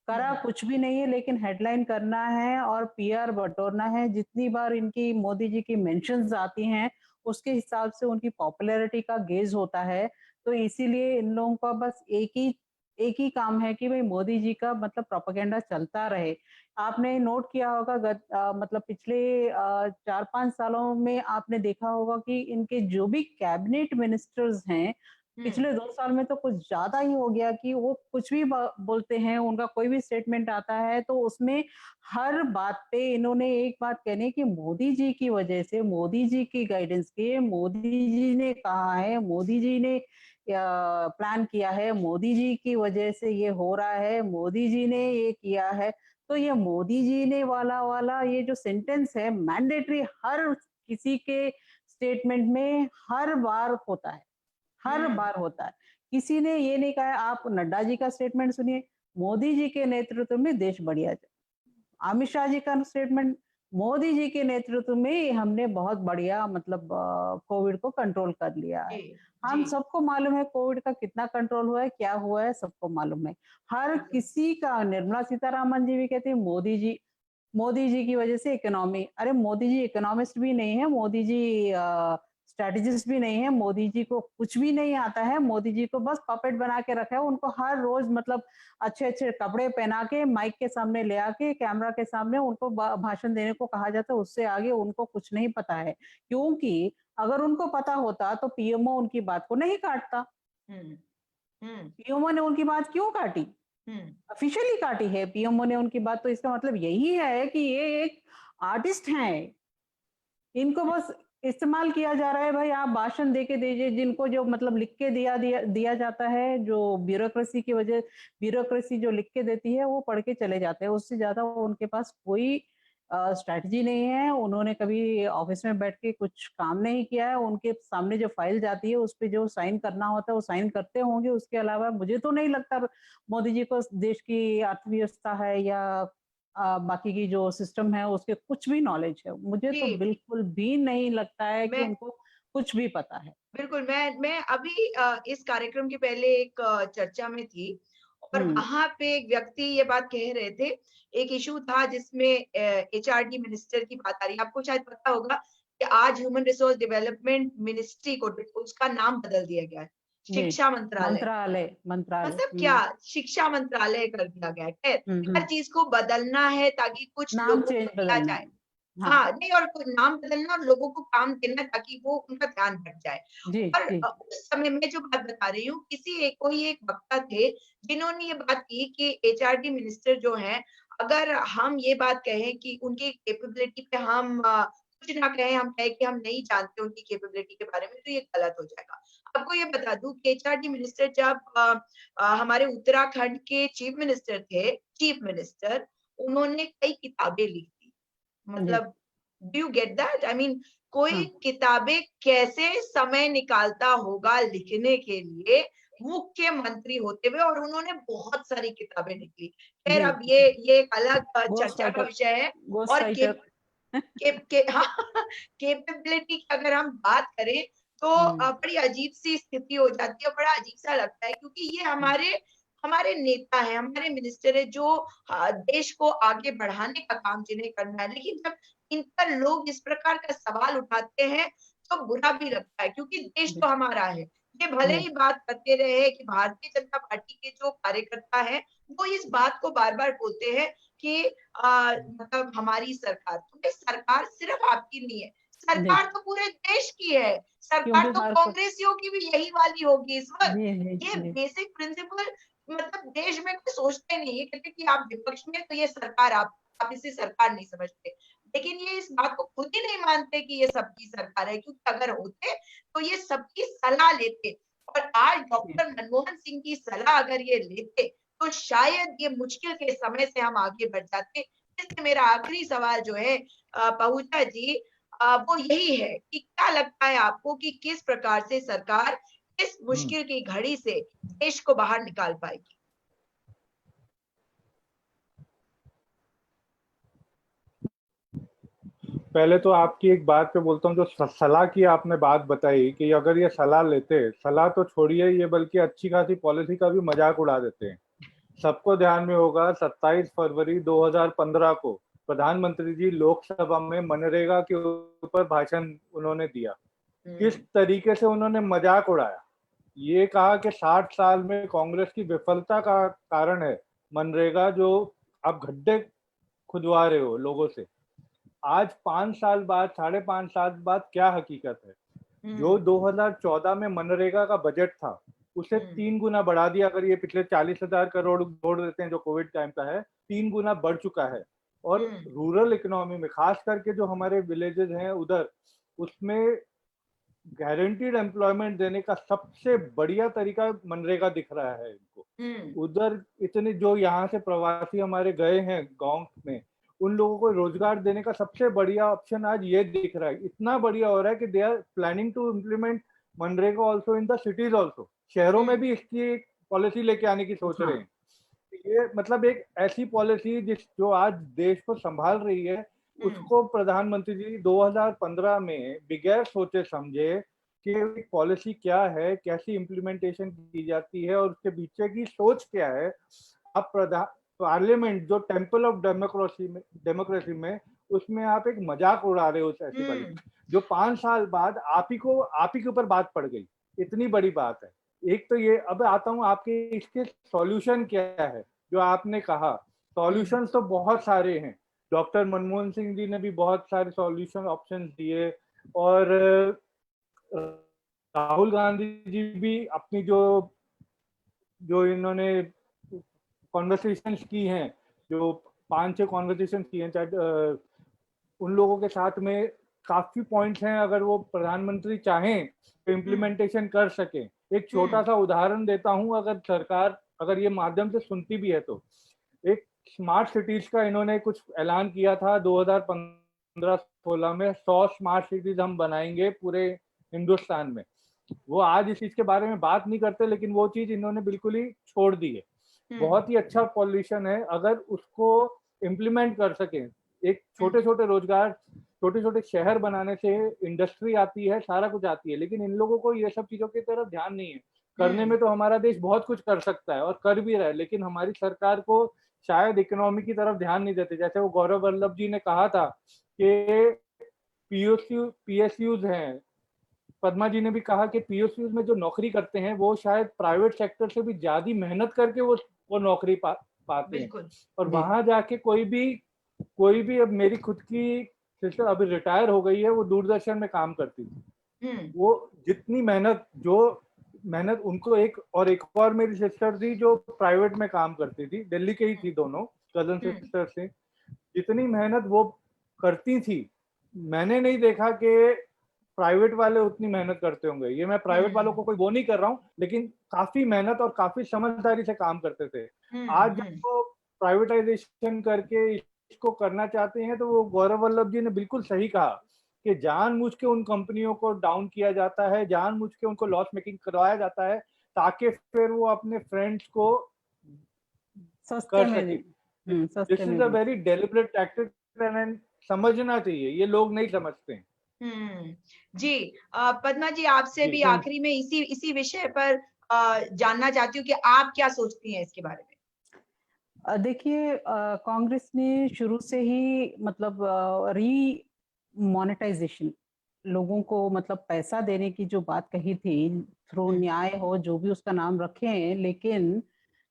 करा कुछ भी नहीं है लेकिन हेडलाइन करना है और पीआर बटोरना है। जितनी बार इनकी मोदी जी की मेंशंस आती हैं उसके हिसाब से उनकी पॉपुलैरिटी का गेज होता है। तो इसीलिए इन लोगों का बस एक ही काम है कि भाई मोदी जी का मतलब प्रोपेगेंडा चलता रहे। आपने नोट किया होगा मतलब पिछले 4-5 सालों में आपने देखा होगा कि इनके जो भी कैबिनेट मिनिस्टर्स हैं, पिछले 2 साल में तो कुछ ज़्यादा ही हो गया कि वो कुछ भी बोलते हैं, उनका कोई भी स्टेटमेंट आता है तो उसमें हर बात पे इन्होंने एक बात कहनी कि मोदी जी की वजह से, मोदी जी की गाइडेंस के, मोदी जी ने कहा है, मोदी जी ने प्लान किया है, मोदी जी की वजह से ये हो रहा है, मोदी जी ने ये किया है। तो ये मोदी जी ने वाला वाला ये जो सेंटेंस है मैंडेटरी हर किसी के स्टेटमेंट में हर बार होता है। हर बार होता है। किसी ने ये नहीं कहा है, आप नड्डा जी का स्टेटमेंट सुनिए, मोदी जी के नेतृत्व में देश बढ़िया अमित शाह जी का स्टेटमेंट, मोदी जी के नेतृत्व में हमने बहुत बढ़िया मतलब कोविड को कंट्रोल कर लिया है। हम सबको मालूम है कोविड का कितना कंट्रोल हुआ है, क्या हुआ है, सबको मालूम है। हर किसी का, निर्मला सीतारामन जी भी कहती है मोदी जी की वजह से इकोनॉमी, अरे मोदी जी इकोनॉमिस्ट भी नहीं है, मोदी जी स्ट्रेटेजिस्ट भी नहीं है, मोदी जी को कुछ भी नहीं आता है, मोदी जी को बस पपेट बना के रखा है। उनको हर रोज मतलब अच्छे-अच्छे कपड़े पहना के माइक के सामने ले आके कैमरा के सामने उनको भाषण देने को कहा जाता है, उससे आगे उनको कुछ नहीं पता है। क्योंकि अगर उनको पता होता तो पीएमओ उनकी बात को नहीं काटता। पीएमओ ने उनकी बात क्यों काटी? ऑफिशियली काटी है पीएमओ ने उनकी बात, तो इसका मतलब यही है कि ये एक आर्टिस्ट हैं। इनको बस इस्तेमाल किया जा रहा है, भाई आप भाषण दे के दीजिए, जिनको जो मतलब लिख के दिया जाता है, जो ब्यूरोक्रेसी जो लिख के देती है वो पढ़ के चले जाते हैं, उससे ज्यादा उनके पास कोई स्ट्रैटेजी नहीं है। उन्होंने कभी ऑफिस में बैठ के कुछ काम नहीं किया है, उनके सामने जो फाइल जाती है उस पे जो साइन करना होता है वो साइन करते होंगे, उसके अलावा मुझे तो नहीं लगता मोदी जी को देश की अर्थव्यवस्था है या बाकी की जो सिस्टम है उसके कुछ भी नॉलेज है। मुझे तो बिल्कुल भी नहीं लगता है कि उनको कुछ भी पता है। बिल्कुल, मैं अभी इस कार्यक्रम के पहले एक चर्चा में थी और वहां पे एक व्यक्ति ये बात कह रहे थे, एक इशू था जिसमें एचआरडी मिनिस्टर की बात आ रही है। आपको शायद पता होगा कि आज ह्यूमन रिसोर्स डेवलपमेंट मिनिस्ट्री को उसका नाम बदल दिया गया है, शिक्षा मंत्रालय। मतलब क्या शिक्षा मंत्रालय कर दिया गया है। हर चीज को बदलना है ताकि कुछ लोगों को दिया जाए। हाँ, नहीं, और नाम बदलना और लोगों को काम देना ताकि वो उनका ध्यान हट जाए। और उस समय में जो बात बता रही हूँ, कोई एक वक्ता थे जिन्होंने ये बात की कि एचआरडी मिनिस्टर जो है, अगर हम ये बात कहें कि उनकी कैपेबिलिटी पे हम कुछ ना कहें, हम कहें कि हम नहीं जानते उनकी कैपेबिलिटी के बारे में, तो ये गलत हो जाएगा। आपको ये बता दूं कि एचआरडी मिनिस्टर जब हमारे उत्तराखंड के चीफ मिनिस्टर, उन्होंने कई किताबें लिखी। मतलब do you get that? I mean कोई किताबें कैसे समय निकालता होगा लिखने के लिए मुख्यमंत्री होते हुए, और उन्होंने बहुत सारी किताबें निकली। खैर, अब ये एक अलग चर्चा का विषय है। और कैपेबिलिटी की अगर हम बात करें तो बड़ी अजीब सी स्थिति हो जाती है, बड़ा अजीब सा लगता है, क्योंकि ये हमारे नेता है, हमारे मिनिस्टर है, जो देश को आगे बढ़ाने का काम जिन्हें करना है। लेकिन जब इन पर लोग इस प्रकार का सवाल उठाते हैं तो बुरा भी लगता है, क्योंकि देश तो हमारा है। ये भले ही बात करते रहे कि भारतीय जनता पार्टी के जो कार्यकर्ता है वो इस बात को बार बार बोलते हैं कि मतलब हमारी सरकार, तो सरकार सिर्फ आपकी नहीं है, सरकार तो पूरे देश की है। सरकार तो कांग्रेसियों की भी यही वाली होगी इस वक्त। ये बेसिक प्रिंसिपल मतलब देश में कोई सोचते नहीं है, कहते कि आप विपक्ष में तो ये सरकार, आप इसे सरकार नहीं समझते। लेकिन ये इस बात को खुद ही नहीं मानते कि ये सबकी सरकार है, क्योंकि अगर होते तो ये सबकी सलाह लेते। और आज डॉक्टर मनमोहन सिंह की सलाह अगर ये लेते तो शायद ये मुश्किल के समय से हम आगे बढ़ जाते। इसलिए मेरा आखिरी सवाल जो है पहुजा जी, वो यही है कि क्या लगता है आपको कि किस प्रकार से सरकार इस मुश्किल की घड़ी से देश को बाहर निकाल पाएगी? पहले तो आपकी एक बात पे बोलता हूँ, जो सलाह की आपने बात बताई कि अगर ये सलाह लेते, सलाह तो छोड़िए, ये बल्कि अच्छी खासी पॉलिसी का भी मजाक उड़ा देते हैं। सबको ध्यान में होगा 27 फरवरी 2015 को प्रधानमंत्री जी लोकसभा में मनरेगा के ऊपर भाषण उन्होंने दिया। किस तरीके से उन्होंने मजाक उड़ाया, ये कहा कि 60 साल में कांग्रेस की विफलता का कारण है मनरेगा, जो आप गड्ढे खुदवा रहे हो लोगों से। आज 5 साल बाद, 5.5 साल बाद क्या हकीकत है? जो 2014 में मनरेगा का बजट था उसे 3 गुना बढ़ा दिया। अगर ये पिछले 40,000 करोड़ जोड़ देते हैं जो कोविड टाइम का है, 3 गुना बढ़ चुका है। और रूरल इकोनॉमी में, खास करके जो हमारे विलेजेस हैं उधर, उसमें गारंटीड एम्प्लॉयमेंट देने का सबसे बढ़िया तरीका मनरेगा दिख रहा है इनको। उधर इतने जो यहाँ से प्रवासी हमारे गए हैं गांव में, उन लोगों को रोजगार देने का सबसे बढ़िया ऑप्शन आज ये दिख रहा है। इतना बढ़िया हो रहा है कि they are planning to implement MNREGA also in the cities also. शहरों में भी इसकी एक पॉलिसी लेके आने की सोच रहे हैं। ये मतलब एक ऐसी पॉलिसी जो आज देश को संभाल रही है, उसको प्रधानमंत्री जी 2015 में बगैर सोचे समझे कि पॉलिसी क्या है, कैसी इम्प्लीमेंटेशन की जाती है और उसके पीछे की सोच क्या है, आप पार्लियामेंट जो टेम्पल ऑफ डेमोक्रेसी में उसमें आप एक मजाक उड़ा रहे हो ऐसी पॉलिसी जो 5 साल बाद आप ही के ऊपर बात पड़ गई। इतनी बड़ी बात है। एक तो ये, अब आता हूँ आपके इसके सॉल्यूशन क्या है जो आपने कहा। सॉल्यूशन तो बहुत सारे हैं। डॉक्टर मनमोहन सिंह जी ने भी बहुत सारे सॉल्यूशन ऑप्शंस दिए, और राहुल गांधी जी भी अपनी जो इन्होंने कॉन्वर्सेशंस की हैं, जो 5-6 कॉन्वर्सेशंस की हैं, चाहे उन लोगों के साथ में काफी पॉइंट्स हैं, अगर वो प्रधानमंत्री चाहें तो इम्प्लीमेंटेशन कर सके। एक छोटा सा उदाहरण देता हूं, अगर सरकार अगर ये माध्यम से सुनती भी है तो, एक स्मार्ट सिटीज का इन्होंने कुछ ऐलान किया था 2015-16 में। 100 स्मार्ट सिटीज हम बनाएंगे पूरे हिंदुस्तान में। वो आज इस चीज के बारे में बात नहीं करते, लेकिन वो चीज इन्होंने बिल्कुल ही छोड़ दी है। बहुत ही अच्छा पॉल्यूशन है, अगर उसको इम्प्लीमेंट कर सके। एक छोटे छोटे रोजगार, छोटे छोटे शहर बनाने से इंडस्ट्री आती है, सारा कुछ आती है, लेकिन इन लोगों को ये सब चीजों की तरफ ध्यान नहीं है। करने में तो हमारा देश बहुत कुछ कर सकता है और कर भी रहा है, लेकिन हमारी सरकार को शायद इकोनॉमी की तरफ ध्यान नहीं देते। जैसे वो गौरव वल्लभ जी ने कहा था कि पीएसयूज हैं, पद्मा जी ने भी कहा कि पीएसयूज में जो नौकरी करते हैं वो शायद प्राइवेट सेक्टर से भी ज्यादा मेहनत करके वो नौकरी पाते हैं। और वहां जाके कोई भी अब मेरी खुद की सिस्टर अभी रिटायर हो गई है, वो दूरदर्शन में काम करती थी। वो जितनी मेहनत उनको, एक और मेरी सिस्टर थी जो प्राइवेट में काम करती थी, दिल्ली के ही थी, दोनों कजन सिस्टर थी। जितनी मेहनत वो करती थी, मैंने नहीं देखा कि प्राइवेट वाले उतनी मेहनत करते होंगे। ये मैं प्राइवेट वालों को कोई वो नहीं कर रहा हूँ, लेकिन काफी मेहनत और काफी समझदारी से काम करते थे। आज जब वो प्राइवेटाइजेशन करके इसको करना चाहते हैं, तो वो गौरव वल्लभ जी ने बिल्कुल सही कहा कि जानबूझ के उन कंपनियों को डाउन किया जाता है, जानबूझ के उनको लॉस मेकिंग करवाया जाता है, ताकि फिर वो अपने फ्रेंड्स को सस्ते कर में सके। This is a very deliberate tactic and समझना चाहिए, ये लोग नहीं समझते हैं। जी, पद्मा जी, आपसे भी आखिरी में इसी विषय पर जानना चाहती हूँ कि आप क्या सोचती हैं इसके बारे में। देखिए, कांग्रेस ने शुरू से ही मतलब री मोनेटाइजेशन, लोगों को मतलब पैसा देने की जो बात कही थी, थ्रू न्याय हो, जो भी उसका नाम रखें, लेकिन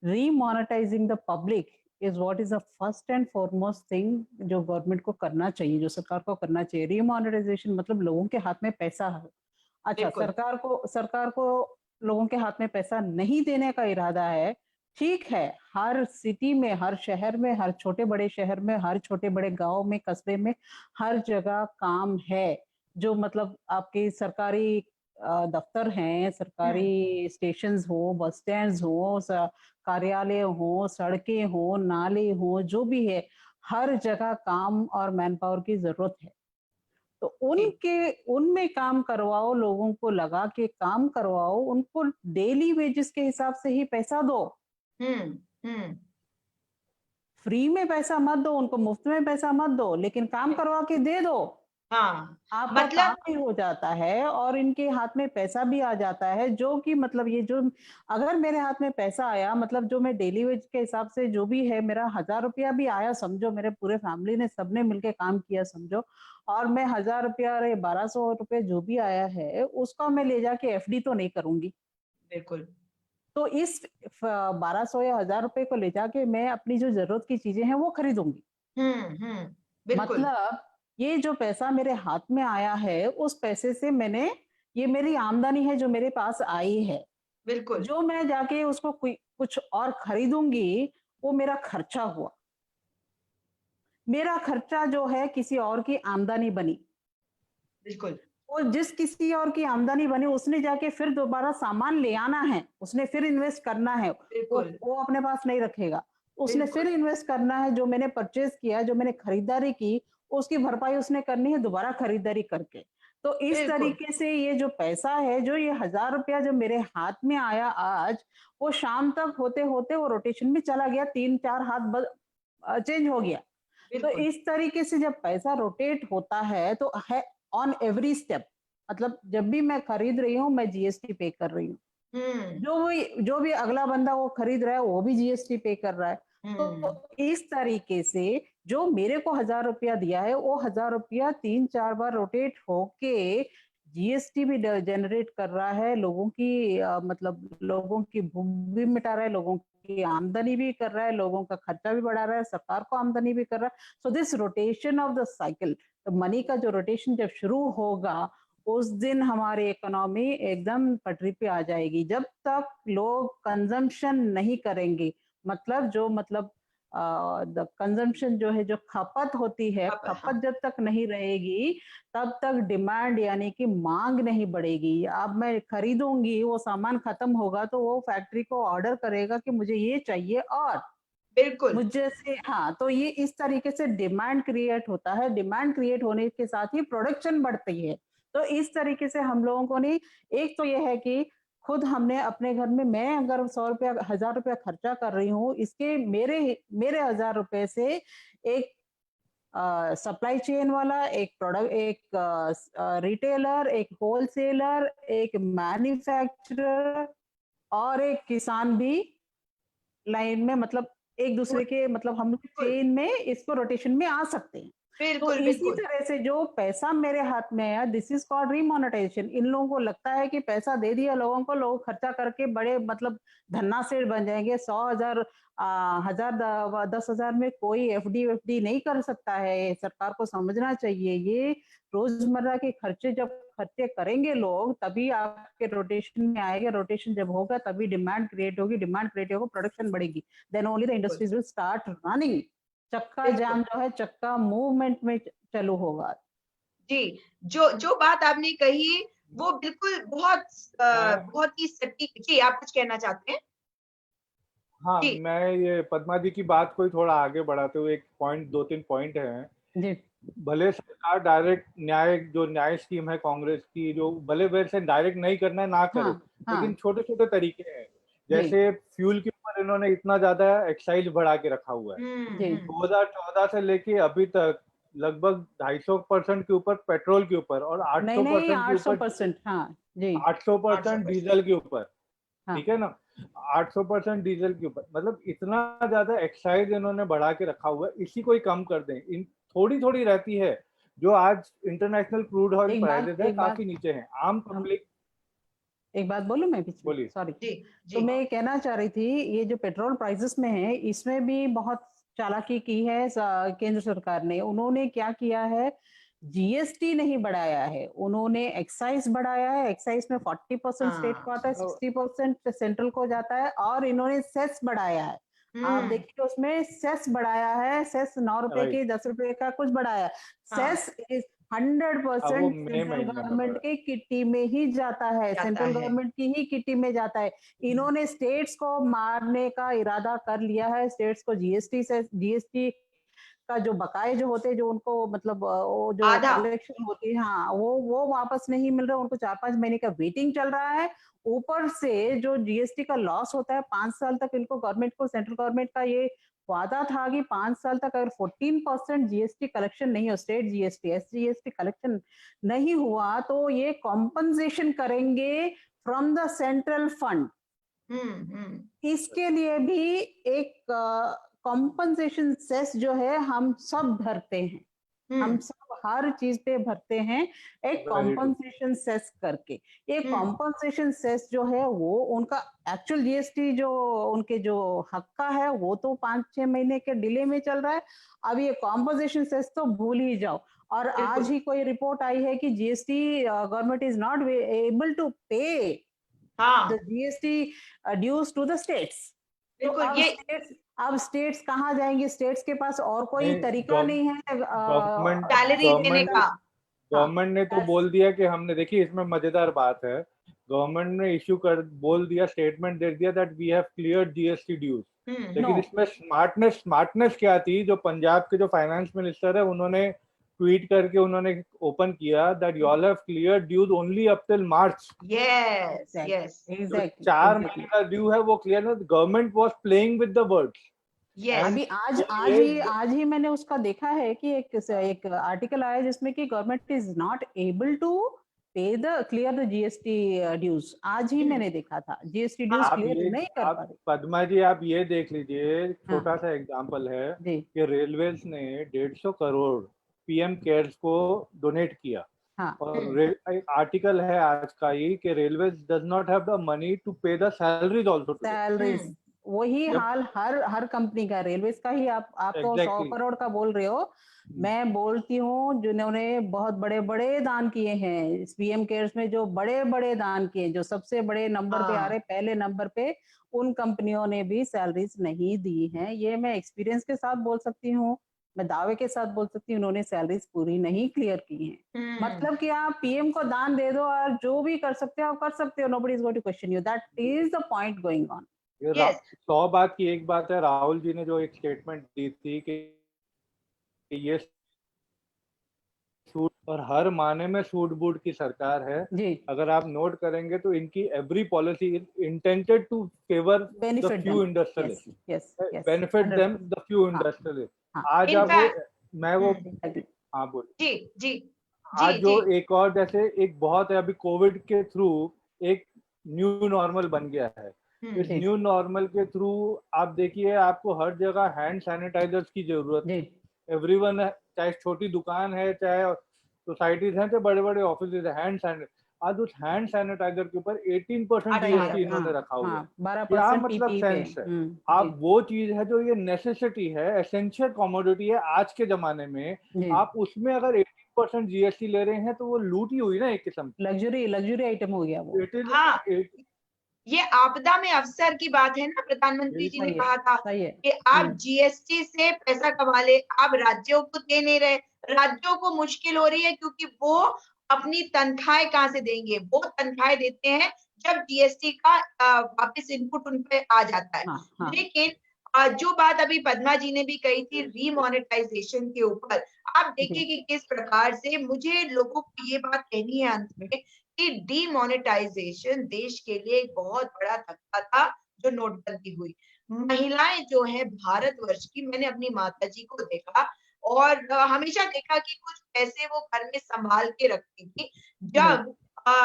री monetising the public is what is the first and foremost thing जो गवर्नमेंट को करना चाहिए, जो सरकार को करना चाहिए। री मोनेटाइजेशन मतलब लोगों के हाथ में पैसा है। अच्छा, सरकार को लोगों के हाथ में पैसा नहीं देने का इरादा है, ठीक है। हर सिटी में, हर शहर में, हर छोटे बड़े शहर में, हर छोटे बड़े गांव में, कस्बे में, हर जगह काम है। जो मतलब आपके सरकारी दफ्तर हैं, सरकारी स्टेशंस हो, बस स्टैंड्स हो, कार्यालय हो, सड़कें हो, नाले हो, जो भी है, हर जगह काम और मैन पावर की जरूरत है। तो उनमें काम करवाओ, लोगों को लगा के काम करवाओ, उनको डेली वेजेस के हिसाब से ही पैसा दो। फ्री में पैसा मत दो उनको, मुफ्त में पैसा मत दो, लेकिन काम करवा के दे दो। हाँ, आपका काम भी हो जाता है और इनके हाथ में पैसा भी आ जाता है, जो कि मतलब ये जो, अगर मेरे हाथ में पैसा आया, मतलब जो मैं डेली वेज के हिसाब से जो भी है, मेरा 1000 रुपया भी आया समझो, मेरे पूरे फैमिली ने, सबने मिलके काम किया समझो, और मैं 1000 रुपया, 1200 रुपये जो भी आया है, उसका मैं ले जाके एफडी तो नहीं करूंगी। बिल्कुल। तो इस 1200 या 1000 रुपए को ले जाके मैं अपनी जो जरूरत की चीजें हैं वो खरीदूंगी। बिल्कुल, मतलब ये जो पैसा मेरे हाथ में आया है, उस पैसे से मैंने, ये मेरी आमदनी है जो मेरे पास आई है। बिल्कुल, जो मैं जाके उसको कोई कुछ और खरीदूंगी, वो मेरा खर्चा हुआ। मेरा खर्चा जो है किसी और की आमदनी बनी। बिल्कुल, और जिस किसी और की आमदनी बनी, उसने जाके फिर दोबारा सामान ले आना है, उसने फिर इन्वेस्ट करना है, बिल्कुल, वो अपने पास नहीं रखेगा। उसने बिल्कुल, फिर इन्वेस्ट करना है, जो मैंने परचेज किया, जो मैंने खरीदारी की, उसकी भरपाई उसने करनी है दोबारा खरीदारी करके। तो इस बिल्कुल, तरीके से ये जो पैसा है, जो ये 1000 रुपया जो मेरे हाथ में आया आज, वो शाम तक होते-होते वो रोटेशन में चला गया, 3-4 हाथ चेंज हो गया। तो बिल्कुल। इस तरीके से जब पैसा रोटेट होता है तो है ऑन एवरी स्टेप, मतलब जब भी मैं खरीद रही हूँ मैं जीएसटी पे कर रही हूँ। हुँ, जो भी अगला बंदा वो खरीद रहा है वो भी जीएसटी पे कर रहा है। हुँ, तो इस तरीके से जो मेरे को 1000 रुपया दिया है वो 1000 रुपया 3-4 बार रोटेट होके जीएसटी भी जनरेट कर रहा है, लोगों की मतलब लोगों की भूख भी मिटा रहा है, लोगों की आमदनी भी कर रहा है, लोगों का खर्चा भी बढ़ा रहा है, सरकार को आमदनी भी कर रहा है। So this rotation of the cycle, तो मनी का जो रोटेशन जब शुरू होगा, उस दिन हमारी इकोनॉमी एकदम पटरी पे आ जाएगी। जब तक लोग कंजम्पशन नहीं करेंगे, मतलब जो मतलब द कंजम्पशन जो है, जो खपत होती है, अब हाँ, खपत जब तक नहीं रहेगी, तब तक डिमांड यानी कि मांग नहीं बढ़ेगी। अब मैं खरीदूंगी, वो सामान खत्म होगा तो वो फैक्ट्री को ऑर्डर करेगा कि मुझे ये चाहिए, और बिल्कुल, मुझे से हाँ, तो ये इस तरीके से डिमांड क्रिएट होता है। डिमांड क्रिएट होने के साथ ही प्रोडक्शन बढ़ती है। तो इस तरीके से हम लोगों को नहीं, एक तो ये है कि खुद हमने अपने घर में, मैं अगर 100 रुपया 1000 रुपया खर्चा कर रही हूँ, इसके मेरे मेरे 1000 रुपए से एक सप्लाई चेन वाला, एक प्रोडक्ट, एक रिटेलर, एक होलसेलर, एक मैन्युफैक्चरर और एक किसान भी लाइन में, मतलब एक दूसरे के, मतलब हम बिल्कुल, चेन में इसको रोटेशन में आ सकते हैं। तो बिल्कुल, इसी बिल्कुल, तरह से जो पैसा मेरे हाथ में है, दिस इज कॉल्ड रिमोनेटाइजेशन। इन लोगों को लगता है कि पैसा दे दिया लोगों को, लोग खर्चा करके बड़े मतलब धन्ना सेठ बन जाएंगे। 100,000 हजार 10,000 में कोई एफडी वेफडी नहीं कर सकता है। सरकार को समझना चाहिए, ये रोजमर्रा के खर्चे जब खर्चे करेंगे लोग, तभी आपके रोटेशन में आएगा। रोटेशन जब होगा तभी डिमांड क्रिएट होगी, डिमांड क्रिएट होगा, प्रोडक्शन बढ़ेगी, देन ओनली द बिल्कुल, इंडस्ट्रीज विल स्टार्ट रनिंग। चक्का बिल्कुल। जाम जो है, चक्का मूवमेंट में चालू होगा। जी, जो जो बात आपने कही वो बिल्कुल मैं बहुत ही सटीक जी, आप कुछ कहना चाहते हैं? हाँ, जी, मैं ये पद्मा जी की बात को ही थोड़ा आगे बढ़ाते हुए एक पॉइंट, 2-3 पॉइंट हैं। जी। भले सरकार डायरेक्ट न्याय, जो न्याय स्कीम है कांग्रेस की, जो भले वैसे डायरेक्ट नहीं करना है, ना करे, हाँ, लेकिन हाँ। छोटे-छोटे तरीके हैं। जी, जैसे फ्यूल के ऊपर इन्होंने इतना ज़्यादा एक्साइज़ बढ़ा के रखा हुआ है। हुँ, जी, 2014 से लेके अभी तक लगभग 250% के ऊपर पेट्रोल के ऊपर और नहीं नहीं, 800% के ऊपर 800%, हाँ जी, 800% 800% डीजल के ऊपर, हाँ। ठीक है ना? 800% डीजल के ऊपर, मतलब इतना ज़्यादा एक्साइज़ इन्होंने बढ़ा के रखा हुआ है, इसी को ही कम कर दें। इन थोड़ी-थोड़ी रहती है, जो आज इंटरनेशनल क्रूड ऑयल एक बात प्राइसेज़ है, एक बात काफ़ी नीचे हैं। आम हम पब्लिक एक बात बोलूं मैं बीच में, बोलिए। सॉरी। जी, तो जी, मैं ये कहना चाह रही थी, ये जो पेट्रोल प्राइसेस में है, इसमें भी बहुत चालाकी की है केंद्र सरकार ने। उन्होंने क्या किया है, जीएसटी नहीं बढ़ाया है, उन्होंने एक्साइज बढ़ाया है। एक्साइज में 40% स्टेट हाँ, को आता है, अब 60% सेंट्रल को जाता है, और इन्होंने सेस बढ़ाया है। आप हुँ, देखिए उसमें सेस बढ़ाया है, सेस 9 रुपए राइट, की, 10 रुपए का कुछ बढ़ाया है। हाँ, सेस इज हंड्रेड अब वो परसेंट मई सेंट्रल महीने में गवर्नमेंट बढ़ा। की किट्टी में ही जाता है, जाता सेंट्रल है। गवर्नमेंट की ही किट्टी में जाता है। हुँ, इन्होंने स्टेट्स को मारने का इरादा कर लिया है। स्टेट्स को जीएसटी का जो बकाये जो होते हैं, जो उनको मतलब वो जो आधा, कलेक्शन होती है, हाँ, वो वापस नहीं मिल रहा, उनको 4-5 महीने का वेटिंग चल रहा है। ऊपर से जो जीएसटी का लॉस होता है, 5 साल तक इनको, गवर्नमेंट को, सेंट्रल गवर्नमेंट का ये वादा था कि 5 साल तक अगर 14% जीएसटी कलेक्शन नहीं हो, स्टेट जीएसटी, एसजीएसटी कलेक्शन नहीं हुआ, तो ये कॉम्पनसेशन करेंगे फ्रॉम द सेंट्रल फंड। हुँ, हुँ, इसके लिए भी एक कॉम्पनसेशन सेस जो है हम सब भरते हैं, हम हुँ, सब हर चीज पे भरते हैं एक कॉम्पनसेशन सेस करके। ये कॉम्पनसेशन सेस जो है वो उनका एक्चुअल जीएसटी जो उनके जो हक का है वो तो 5-6 महीने के डिले में चल रहा है। अब ये कॉम्पनसेशन सेस तो भूल ही जाओ। और आज ही कोई रिपोर्ट आई है कि GST government is not able to pay the GST dues to the states. तो अब स्टेट्स कहाँ जाएंगे? स्टेट्स के पास और कोई तरीका नहीं है सैलरी देने का। गवर्नमेंट ने तो बोल दिया कि हमने, देखिए इसमें मजेदार बात है, गवर्नमेंट ने बोल दिया, स्टेटमेंट दे दिया that we have cleared GST dues. लेकिन इसमें स्मार्टनेस क्या थी? जो पंजाब के जो फाइनेंस मिनिस्टर है उन्होंने ट्वीट करके उन्होंने ओपन किया that you all have clear dues only up till March. Yes exactly 4 महीने का ड्यू है वो क्लियर है। Government was playing with the words. अभी आज ही मैंने उसका देखा है कि एक आर्टिकल आया जिसमें कि government is not able to pay the clear the GST dues. आज ही मैंने देखा था जीएसटी ड्यूज क्लियर नहीं कर पा रहे। पद्मा जी आप ये देख लीजिए, छोटा सा एग्जांपल है कि रेलवेज ने 150 करोड़ पीएम केयर्स को डोनेट किया। और आर्टिकल है आज का ही कि railways does not have the money to pay the salaries also. Salaries वही हाल हर कंपनी का, रेलवेज का ही आप तो 100 करोड़ का बोल रहे हो। मैं बोलती हूँ जिन्होंने बहुत बड़े बड़े दान किए हैं पीएम केयर्स में, जो बड़े बड़े दान किए, जो सबसे बड़े नंबर पे आ रहे, पहले नंबर पे, उन कंपनियों ने भी सैलरीज नहीं दी हैं। ये मैं एक्सपीरियंस के साथ बोल सकती हूँ, मैं दावे के साथ बोल सकती हूँ, उन्होंने सैलरीज पूरी नहीं क्लियर की हैं। मतलब कि आप पीएम को दान दे दो और जो भी कर सकते हो आप कर सकते हो, nobody is going to question you, that is the point going on. 100 बात की एक बात है, राहुल जी ने जो एक स्टेटमेंट दी थी कि ये सूट और हर माने में सूट बूट की सरकार है जी। अगर आप नोट करेंगे तो इनकी every policy intended to favour the few industrialist, benefit them the few industrialist. आज अब मैं वो हाँ बोल जी आज जो एक और जैसे एक बहुत है, अभी कोविड के थ्रू एक न्यू नॉर्मल बन गया है। इस न्यू नॉर्मल के थ्रू आप देखिए आपको हर जगह हैंड सैनिटाइजर्स की जरूरत है। एवरीवन, चाहे छोटी दुकान है, चाहे सोसाइटीज हैं, चाहे बड़े बड़े ऑफिस है, हैंड सैनिटाइजर। आज उस हैंड सैनिटाइजर के ऊपर 18% जीएसटी इन्होंने रखा हुआ है। क्या मतलब सेंस है? आप वो चीज है जो ये नेसेसिटी है, एसेंशियल कमोडिटी है आज के जमाने में, आप उसमें अगर 18% जीएसटी ले रहे हैं तो वो लूट ही हुई ना एक किस्म की। लग्जरी आइटम हो गया वो। ये आपदा में अवसर की बात है ना, प्रधानमंत्री जी ने कहा था कि आप जीएसटी से पैसा कमा ले, आप राज्यों को दे नहीं रहे, राज्यों को मुश्किल हो रही है क्योंकि वो अपनी तनख्वाहें कहाँ से देंगे? वो तनख्वाहें देते हैं जब जीएसटी का वापस इनपुट उन पे आ जाता है। लेकिन जो बात अभी पद्मा जी ने भी कही थी रीमोनेटाइजेशन के ऊपर, आप देखिए कि किस प्रकार से, मुझे लोगों को ये बात कहनी है अंत में कि डीमोनेटाइजेशन देश के लिए एक बहुत बड़ा धक्का था जो नोटबंदी हुई। महिलाएं जो है भारतवर्ष की, मैंने अपनी माताजी को देखा और हमेशा देखा कि कुछ पैसे वो घर में संभाल के रखती थी। जब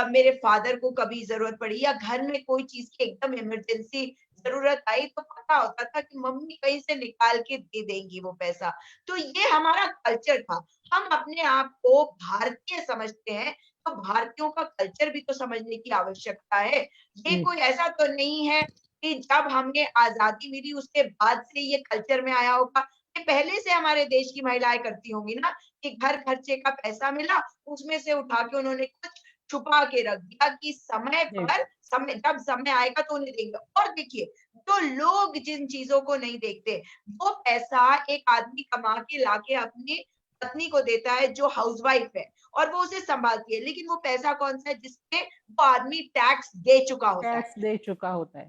मेरे फादर को कभी जरूरत पड़ी या घर में कोई चीज की एकदम इमरजेंसी जरूरत आई तो पता होता था कि मम्मी कहीं से निकाल के दे देंगी वो पैसा। तो ये हमारा कल्चर था। हम अपने आप को भारतीय समझते हैं तो भारतीयों का कल्चर भी तो समझने की आवश्यकता है। ये कोई ऐसा तो नहीं है कि जब हमें आजादी मिली उसके बाद से ये कल्चर में आया होगा। ये पहले से हमारे देश की महिलाएं करती होंगी ना कि घर खर्चे का पैसा मिला उसमें से उठा के उन्होंने कुछ छुपा के रख दिया कि समय पर जब समय आएगा तो उन्हें देंगे। और देखिए तो लोग जिन चीजों को नहीं देखते, वो पैसा एक आदमी कमा के लाके अपनी पत्नी को देता है जो हाउसवाइफ है और वो उसे संभालती है, लेकिन वो पैसा कौन सा है जिसपे वो आदमी टैक्स दे चुका होता है,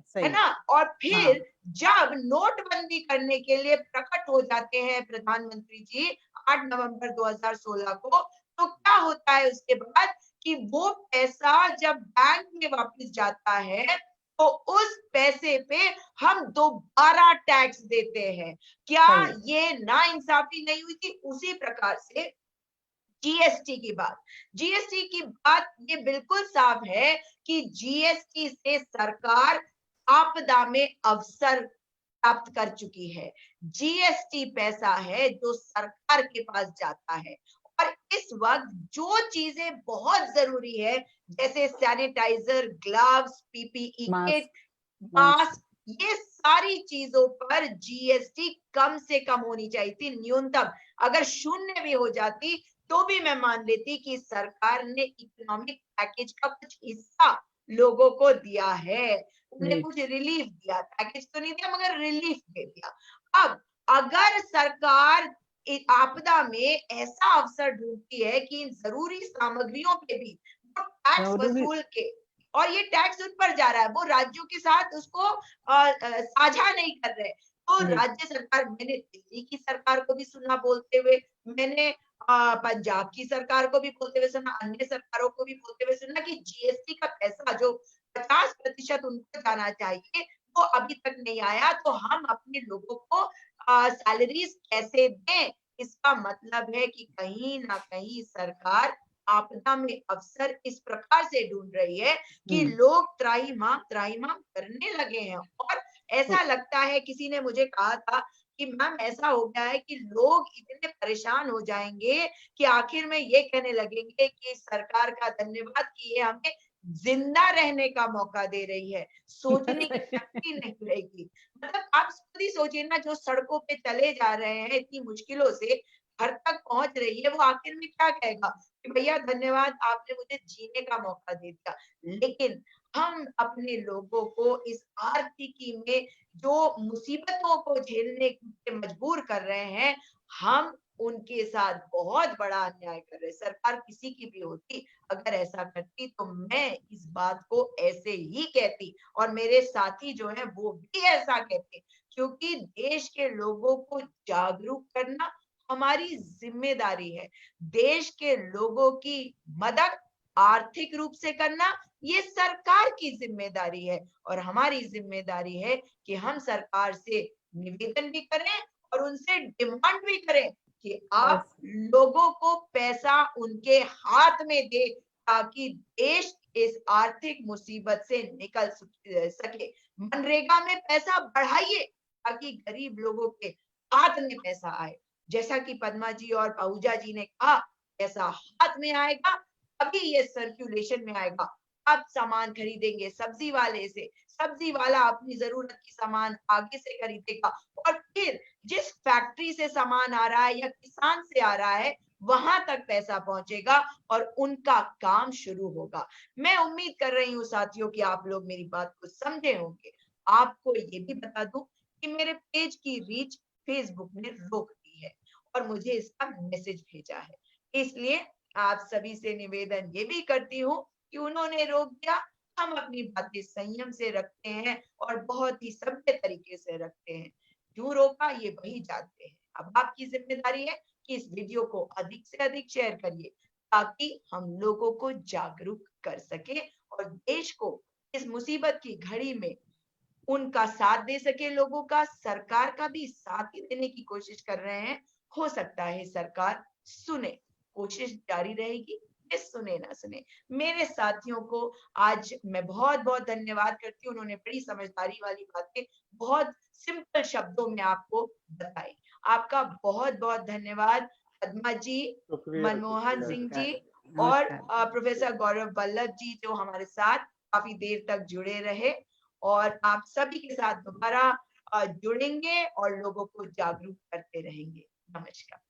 सही है ना। और फिर जब नोटबंदी करने के लिए प्रकट हो जाते हैं प्रधानमंत्री जी 8 नवंबर 2016 को, तो क्या होता है उसके बाद कि वो पैसा जब बैंक में वापस जाता है तो उस पैसे पे हम दोबारा टैक्स देते हैं। क्या ये नाइंसाफी नहीं हुई थी? उसी प्रकार से जीएसटी की बात ये बिल्कुल साफ है कि जीएसटी से सरकार आपदा में अवसर प्राप्त कर चुकी है। जीएसटी पैसा है जो सरकार के पास जाता है और इस वक्त जो चीजें बहुत जरूरी है, जैसे sanitiser, gloves, PPE kit, mask, ये सारी चीजों पर जीएसटी कम से कम होनी चाहिए थी, न्यूनतम। अगर शून्य भी हो जाती तो भी मैं मान लेती कि सरकार ने इकोनॉमिक पैकेज का कुछ हिस्सा लोगों को दिया है, उन्हें कुछ रिलीफ दिया, पैकेज तो नहीं दिया मगर रिलीफ दे दिया। अब अगर सरकार आपदा में ऐसा अवसर ढूंढती है कि इन जरूरी सामग्रियों पे भी वो टैक्स वसूल के, और ये टैक्स उन पर जा रहा है, वो राज्यों के साथ उसको साझा नहीं कर रहे, तो राज्य सरकार, मैंने दिल्ली की सरकार को भी सुना बोलते हुए, मैंने पंजाब की सरकार को भी बोलते हुए सुना, अन्य सरकारों को भी बोलते हुए सुना कि जीएसटी का पैसा जो 50% उनको जाना चाहिए वो अभी तक नहीं आया, तो हम अपने लोगों को सैलरीज कैसे दें। इसका मतलब है कि कहीं ना कहीं सरकार आपदा में अवसर इस प्रकार से ढूंढ रही है कि लोग त्राहिमाम करने लगे हैं। और ऐसा लगता है, किसी ने मुझे कहा था कि मैम ऐसा हो गया है कि लोग इतने परेशान हो जाएंगे कि आखिर में ये कहने लगेंगे कि सरकार का धन्यवाद कि ये हमें जिंदा रहने का मौका दे रही है, सोचने की शक्ति नहीं रहेगी। मतलब आप खुद ही सोचिए ना, जो सड़कों पे चले जा रहे हैं इतनी मुश्किलों से, घर तक पहुंच रही है, वो आखिर में क्या कहेगा कि भैया धन्यवाद, आपने मुझे जीने का मौका दे दिया। लेकिन हम अपने लोगों को इस आर्थिकी में जो मुसीबतों को झेलने के मजबूर कर रहे हैं, हम उनके साथ बहुत बड़ा अन्याय कर रहे हैं। सरकार किसी की भी होती, अगर ऐसा करती तो मैं इस बात को ऐसे ही कहती, और मेरे साथी जो हैं वो भी ऐसा कहते, क्योंकि देश के लोगों को जागरूक करना हमारी जिम्मेदारी है। देश के लोगों की मदद आर्थिक रूप से करना ये सरकार की जिम्मेदारी है, और हमारी जिम्मेदारी है कि हम सरकार से निवेदन भी करें और उनसे डिमांड भी करें कि आप लोगों को पैसा उनके हाथ में दे, ताकि देश इस आर्थिक मुसीबत से निकल सके। मनरेगा में पैसा बढ़ाइए ताकि गरीब लोगों के हाथ में पैसा आए। जैसा कि पद्मा जी और आहूजा जी ने कहा, पैसा हाथ में आएगा तभी ये सर्कुलेशन में आएगा। आप सामान खरीदेंगे सब्जी वाले से, सब्जी वाला अपनी जरूरत की सामान आगे से खरीदेगा, और फिर जिस फैक्ट्री से सामान आ रहा है या किसान से आ रहा है वहां तक पैसा पहुंचेगा और उनका काम शुरू होगा। मैं उम्मीद कर रही हूँ साथियों कि आप लोग मेरी बात को समझे होंगे। आपको ये भी बता दूं कि मेरे पेज की रीच फेसबुक ने रोक दी है और मुझे इसका मैसेज भेजा है, इसलिए आप सभी से निवेदन ये भी करती हूँ कि उन्होंने रोक दिया, हम अपनी बातें संयम से रखते हैं और बहुत ही सभ्य तरीके से रखते हैं। क्यों रोका ये वही जानते हैं। अब आपकी जिम्मेदारी है कि इस वीडियो को अधिक से अधिक शेयर करिए ताकि हम लोगों को जागरूक कर सके और देश को इस मुसीबत की घड़ी में उनका साथ दे सके। लोगों का, सरकार का भी साथ ही देने की कोशिश कर रहे हैं। हो सकता है सरकार सुने, कोशिश जारी रहेगी, ये सुने ना सुने। मेरे साथियों को आज मैं बहुत बहुत धन्यवाद करती हूँ, उन्होंने बड़ी समझदारी वाली बातें बहुत सिंपल शब्दों में आपको बताई। आपका बहुत बहुत धन्यवाद पद्मा जी, मनमोहन सिंह जी और प्रोफेसर गौरव वल्लभ जी, जो हमारे साथ काफी देर तक जुड़े रहे, और आप सभी के साथ दोबारा जुड़ेंगे और लोगों को जागरूक करते रहेंगे। नमस्कार।